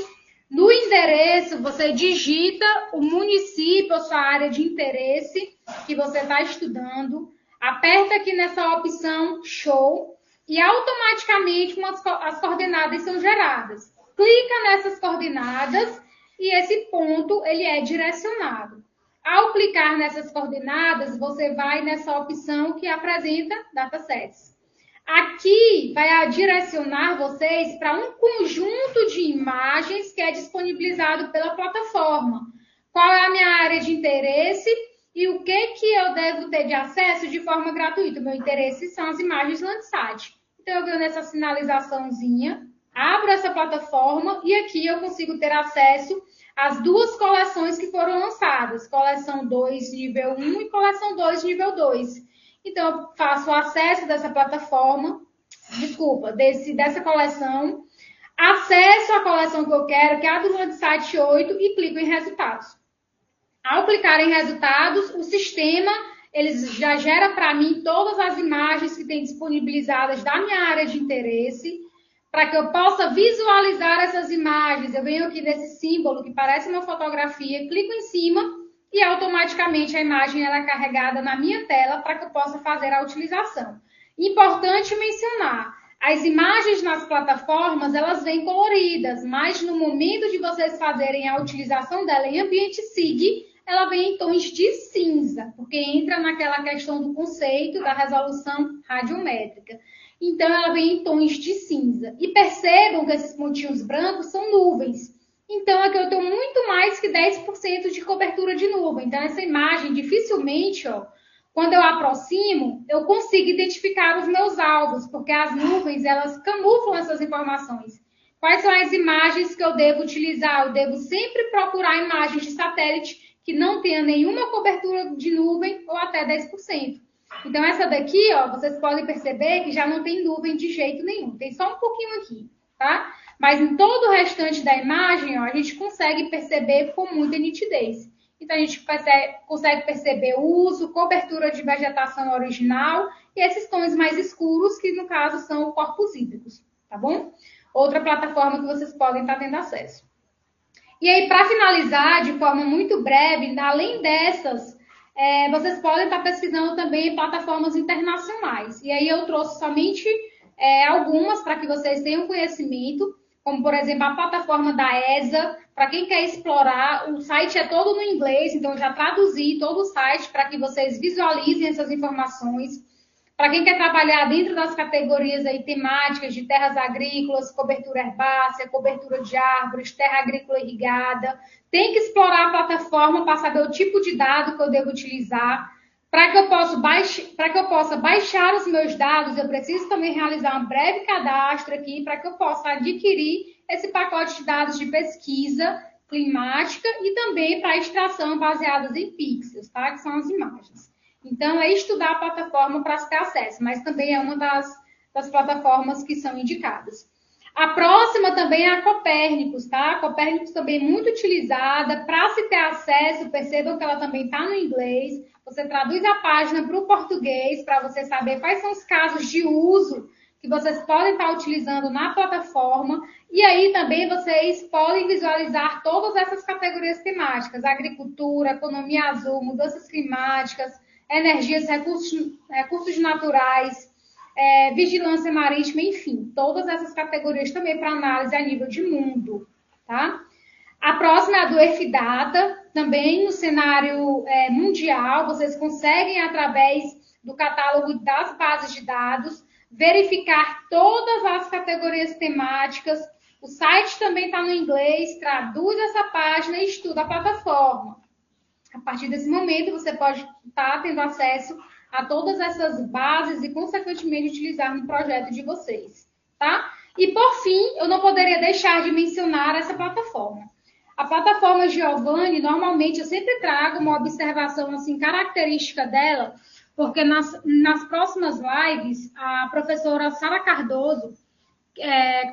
No endereço, você digita o município ou sua área de interesse que você está estudando, aperta aqui nessa opção Show e automaticamente as coordenadas são geradas. Clica nessas coordenadas e esse ponto ele é direcionado. Ao clicar nessas coordenadas, você vai nessa opção que apresenta datasets. Aqui vai direcionar vocês para um conjunto de imagens que é disponibilizado pela plataforma. Qual é a minha área de interesse e o que eu devo ter de acesso de forma gratuita? O meu interesse são as imagens Landsat. Então, eu venho nessa sinalizaçãozinha, abro essa plataforma e aqui eu consigo ter acesso às duas coleções que foram lançadas, coleção 2 nível 1 e coleção 2 nível 2. Então, eu faço o acesso dessa plataforma, dessa coleção, acesso à coleção que eu quero, que é a do Landsat 8, e clico em resultados. Ao clicar em resultados, o sistema ele já gera para mim todas as imagens que tem disponibilizadas da minha área de interesse, para que eu possa visualizar essas imagens. Eu venho aqui nesse símbolo que parece uma fotografia, clico em cima e automaticamente a imagem ela é carregada na minha tela para que eu possa fazer a utilização. Importante mencionar, as imagens nas plataformas elas vêm coloridas, mas no momento de vocês fazerem a utilização dela em ambiente SIG, ela vem em tons de cinza, porque entra naquela questão do conceito da resolução radiométrica. Então, ela vem em tons de cinza. E percebam que esses pontinhos brancos são nuvens. Então, aqui eu tenho muito mais que 10% de cobertura de nuvem. Então, essa imagem, dificilmente, quando eu aproximo, eu consigo identificar os meus alvos, porque as nuvens, elas camuflam essas informações. Quais são as imagens que eu devo utilizar? Eu devo sempre procurar imagens de satélite que não tenha nenhuma cobertura de nuvem ou até 10%. Então, essa daqui, vocês podem perceber que já não tem nuvem de jeito nenhum. Tem só um pouquinho aqui, tá? Mas em todo o restante da imagem, a gente consegue perceber com muita nitidez. Então, a gente consegue perceber o uso, cobertura de vegetação original e esses tons mais escuros, que no caso são corpos hídricos, tá bom? Outra plataforma que vocês podem estar tendo acesso. E aí, para finalizar, de forma muito breve, além dessas, vocês podem estar pesquisando também em plataformas internacionais. E aí eu trouxe somente algumas para que vocês tenham conhecimento, como, por exemplo, a plataforma da ESA. Para quem quer explorar, o site é todo no inglês, então eu já traduzi todo o site para que vocês visualizem essas informações. Para quem quer trabalhar dentro das categorias aí temáticas de terras agrícolas, cobertura herbácea, cobertura de árvores, terra agrícola irrigada, tem que explorar a plataforma para saber o tipo de dado que eu devo utilizar. Para que eu possa baixar os meus dados, eu preciso também realizar um breve cadastro aqui para que eu possa adquirir esse pacote de dados de pesquisa climática e também para extração baseadas em pixels, tá? Que são as imagens. Então, é estudar a plataforma para se ter acesso, mas também é uma das plataformas que são indicadas. A próxima também é a Copérnicos, tá? A Copérnicos também é muito utilizada para se ter acesso, percebam que ela também está no inglês. Você traduz a página para o português para você saber quais são os casos de uso que vocês podem estar utilizando na plataforma. E aí também vocês podem visualizar todas essas categorias temáticas: agricultura, economia azul, mudanças climáticas, energias, recursos naturais, vigilância marítima, enfim, todas essas categorias também para análise a nível de mundo, tá? A próxima é a do EFData, também no cenário mundial, vocês conseguem, através do catálogo das bases de dados, verificar todas as categorias temáticas. O site também está no inglês, traduz essa página e estuda a plataforma. A partir desse momento, você pode estar tendo acesso a todas essas bases e, consequentemente, utilizar no projeto de vocês, tá? E, por fim, eu não poderia deixar de mencionar essa plataforma. A plataforma Giovanni, normalmente, eu sempre trago uma observação assim, característica dela, porque nas próximas lives, a professora Sara Cardoso, que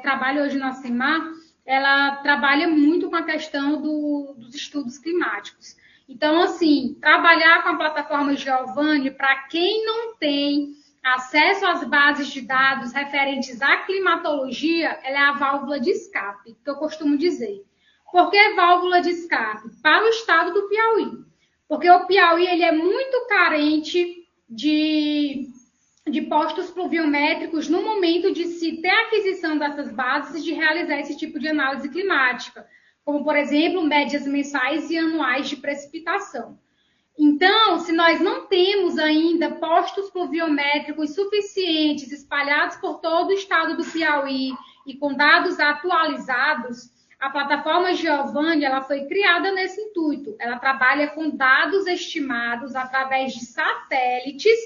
trabalha hoje na CEMAR, ela trabalha muito com a questão dos estudos climáticos. Então, assim, trabalhar com a plataforma Giovanni, para quem não tem acesso às bases de dados referentes à climatologia, ela é a válvula de escape, que eu costumo dizer. Por que válvula de escape? Para o estado do Piauí. Porque o Piauí ele é muito carente de postos pluviométricos no momento de se ter aquisição dessas bases e de realizar esse tipo de análise climática, como, por exemplo, médias mensais e anuais de precipitação. Então, se nós não temos ainda postos pluviométricos suficientes espalhados por todo o estado do Piauí e com dados atualizados, a plataforma Giovanni ela foi criada nesse intuito. Ela trabalha com dados estimados através de satélites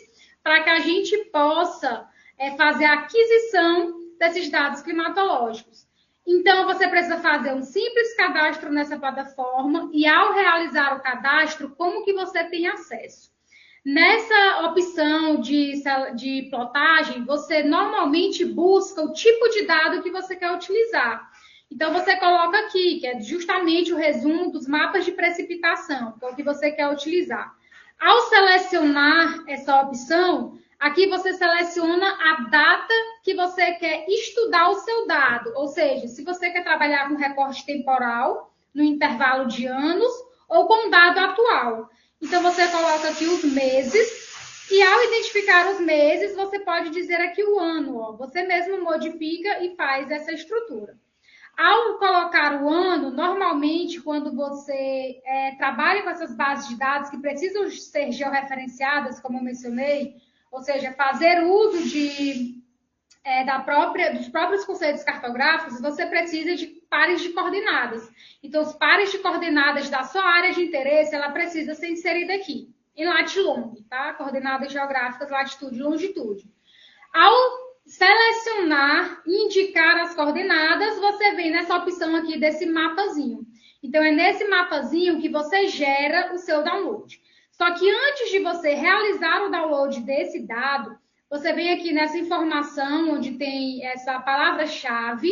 para que a gente possa fazer a aquisição desses dados climatológicos. Então, você precisa fazer um simples cadastro nessa plataforma e, ao realizar o cadastro, como que você tem acesso? Nessa opção de plotagem, você normalmente busca o tipo de dado que você quer utilizar. Então, você coloca aqui, que é justamente o resumo dos mapas de precipitação, que é o que você quer utilizar. Ao selecionar essa opção, aqui você seleciona a data que você quer estudar o seu dado. Ou seja, se você quer trabalhar com recorte temporal, no intervalo de anos, ou com dado atual. Então, você coloca aqui os meses, e ao identificar os meses, você pode dizer aqui o ano. Ó. Você mesmo modifica e faz essa estrutura. Ao colocar o ano, normalmente, quando você trabalha com essas bases de dados que precisam ser georreferenciadas, como eu mencionei, ou seja, fazer uso dos próprios conceitos cartográficos, você precisa de pares de coordenadas. Então, os pares de coordenadas da sua área de interesse, ela precisa ser inserida aqui, em lat-long, tá? Coordenadas geográficas, latitude e longitude. Ao selecionar e indicar as coordenadas, você vem nessa opção aqui desse mapazinho. Então, é nesse mapazinho que você gera o seu download. Só que antes de você realizar o download desse dado, você vem aqui nessa informação onde tem essa palavra-chave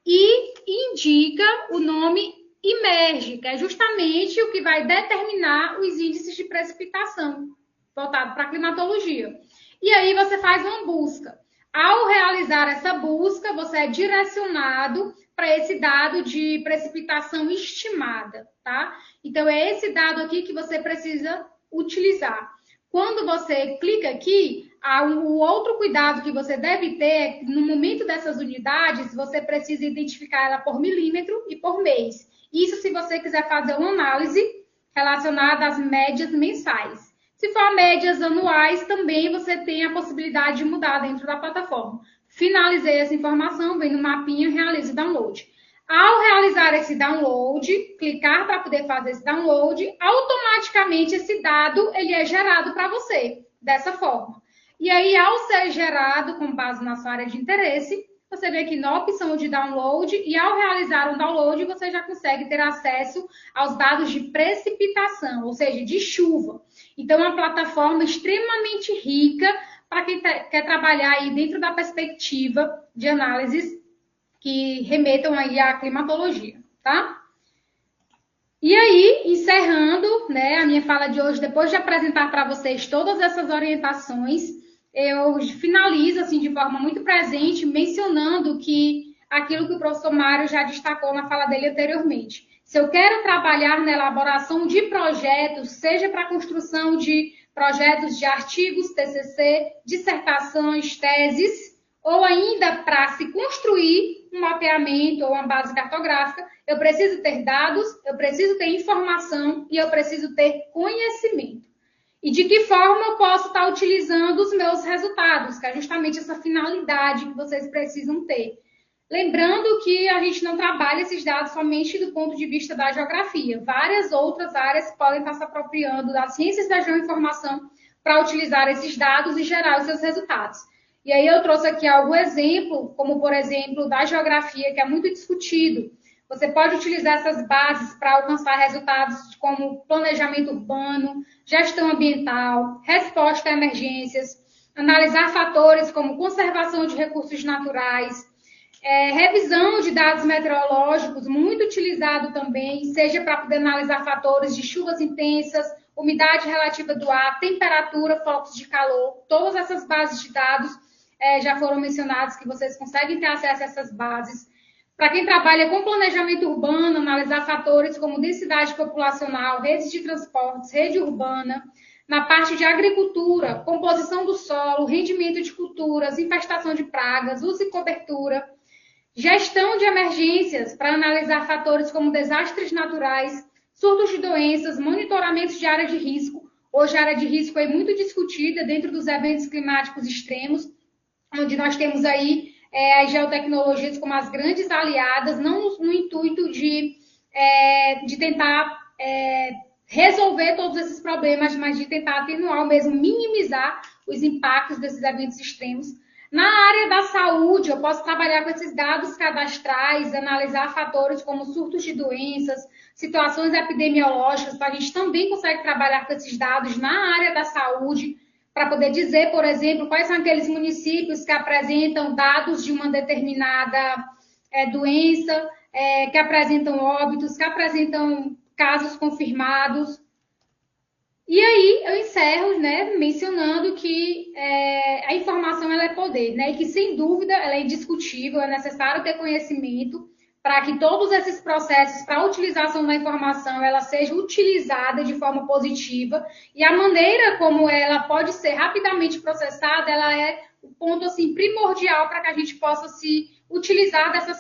e indica o nome IMERGE, que é justamente o que vai determinar os índices de precipitação voltado para a climatologia. E aí você faz uma busca. Ao realizar essa busca, você é direcionado para esse dado de precipitação estimada, tá? Então, é esse dado aqui que você precisa utilizar. Quando você clica aqui, o outro cuidado que você deve ter é que no momento dessas unidades, você precisa identificar ela por milímetro e por mês. Isso se você quiser fazer uma análise relacionada às médias mensais. Se for médias anuais, também você tem a possibilidade de mudar dentro da plataforma. Finalizei essa informação, vem no mapinha, realize o download. Ao realizar esse download, clicar para poder fazer esse download, automaticamente esse dado ele é gerado para você, dessa forma. E aí, ao ser gerado com base na sua área de interesse, você vem aqui na opção de download e ao realizar um download, você já consegue ter acesso aos dados de precipitação, ou seja, de chuva. Então, é uma plataforma extremamente rica para quem quer trabalhar aí dentro da perspectiva de análises que remetam aí à climatologia, tá? E aí, encerrando, né, a minha fala de hoje, depois de apresentar para vocês todas essas orientações, eu finalizo assim de forma muito presente, mencionando que aquilo que o professor Mário já destacou na fala dele anteriormente. Se eu quero trabalhar na elaboração de projetos, seja para a construção de projetos de artigos, TCC, dissertações, teses, ou ainda para se construir um mapeamento ou uma base cartográfica, eu preciso ter dados, eu preciso ter informação e eu preciso ter conhecimento. E de que forma eu posso estar utilizando os meus resultados, que é justamente essa finalidade que vocês precisam ter. Lembrando que a gente não trabalha esses dados somente do ponto de vista da geografia. Várias outras áreas podem estar se apropriando das ciências da geoinformação para utilizar esses dados e gerar os seus resultados. E aí eu trouxe aqui algum exemplo, como por exemplo da geografia, que é muito discutido. Você pode utilizar essas bases para alcançar resultados como planejamento urbano, gestão ambiental, resposta a emergências, analisar fatores como conservação de recursos naturais, Revisão de dados meteorológicos, muito utilizado também, seja para poder analisar fatores de chuvas intensas, umidade relativa do ar, temperatura, focos de calor. Todas essas bases de dados já foram mencionadas, que vocês conseguem ter acesso a essas bases. Para quem trabalha com planejamento urbano, analisar fatores como densidade populacional, redes de transportes, rede urbana. Na parte de agricultura, composição do solo, rendimento de culturas, infestação de pragas, uso e cobertura. Gestão de emergências, para analisar fatores como desastres naturais, surtos de doenças, monitoramentos de área de risco. Hoje a área de risco é muito discutida dentro dos eventos climáticos extremos, onde nós temos aí as geotecnologias como as grandes aliadas, não no intuito de tentar resolver todos esses problemas, mas de tentar atenuar ou mesmo minimizar os impactos desses eventos extremos. Na área da saúde, eu posso trabalhar com esses dados cadastrais, analisar fatores como surtos de doenças, situações epidemiológicas, a gente também consegue trabalhar com esses dados na área da saúde, para poder dizer, por exemplo, quais são aqueles municípios que apresentam dados de uma determinada doença, que apresentam óbitos, que apresentam casos confirmados. E aí eu encerro, né, mencionando que a informação ela é poder, né, e que sem dúvida ela é indiscutível, é necessário ter conhecimento para que todos esses processos para a utilização da informação ela seja utilizada de forma positiva, e a maneira como ela pode ser rapidamente processada, ela é o ponto assim primordial para que a gente possa se utilizar dessas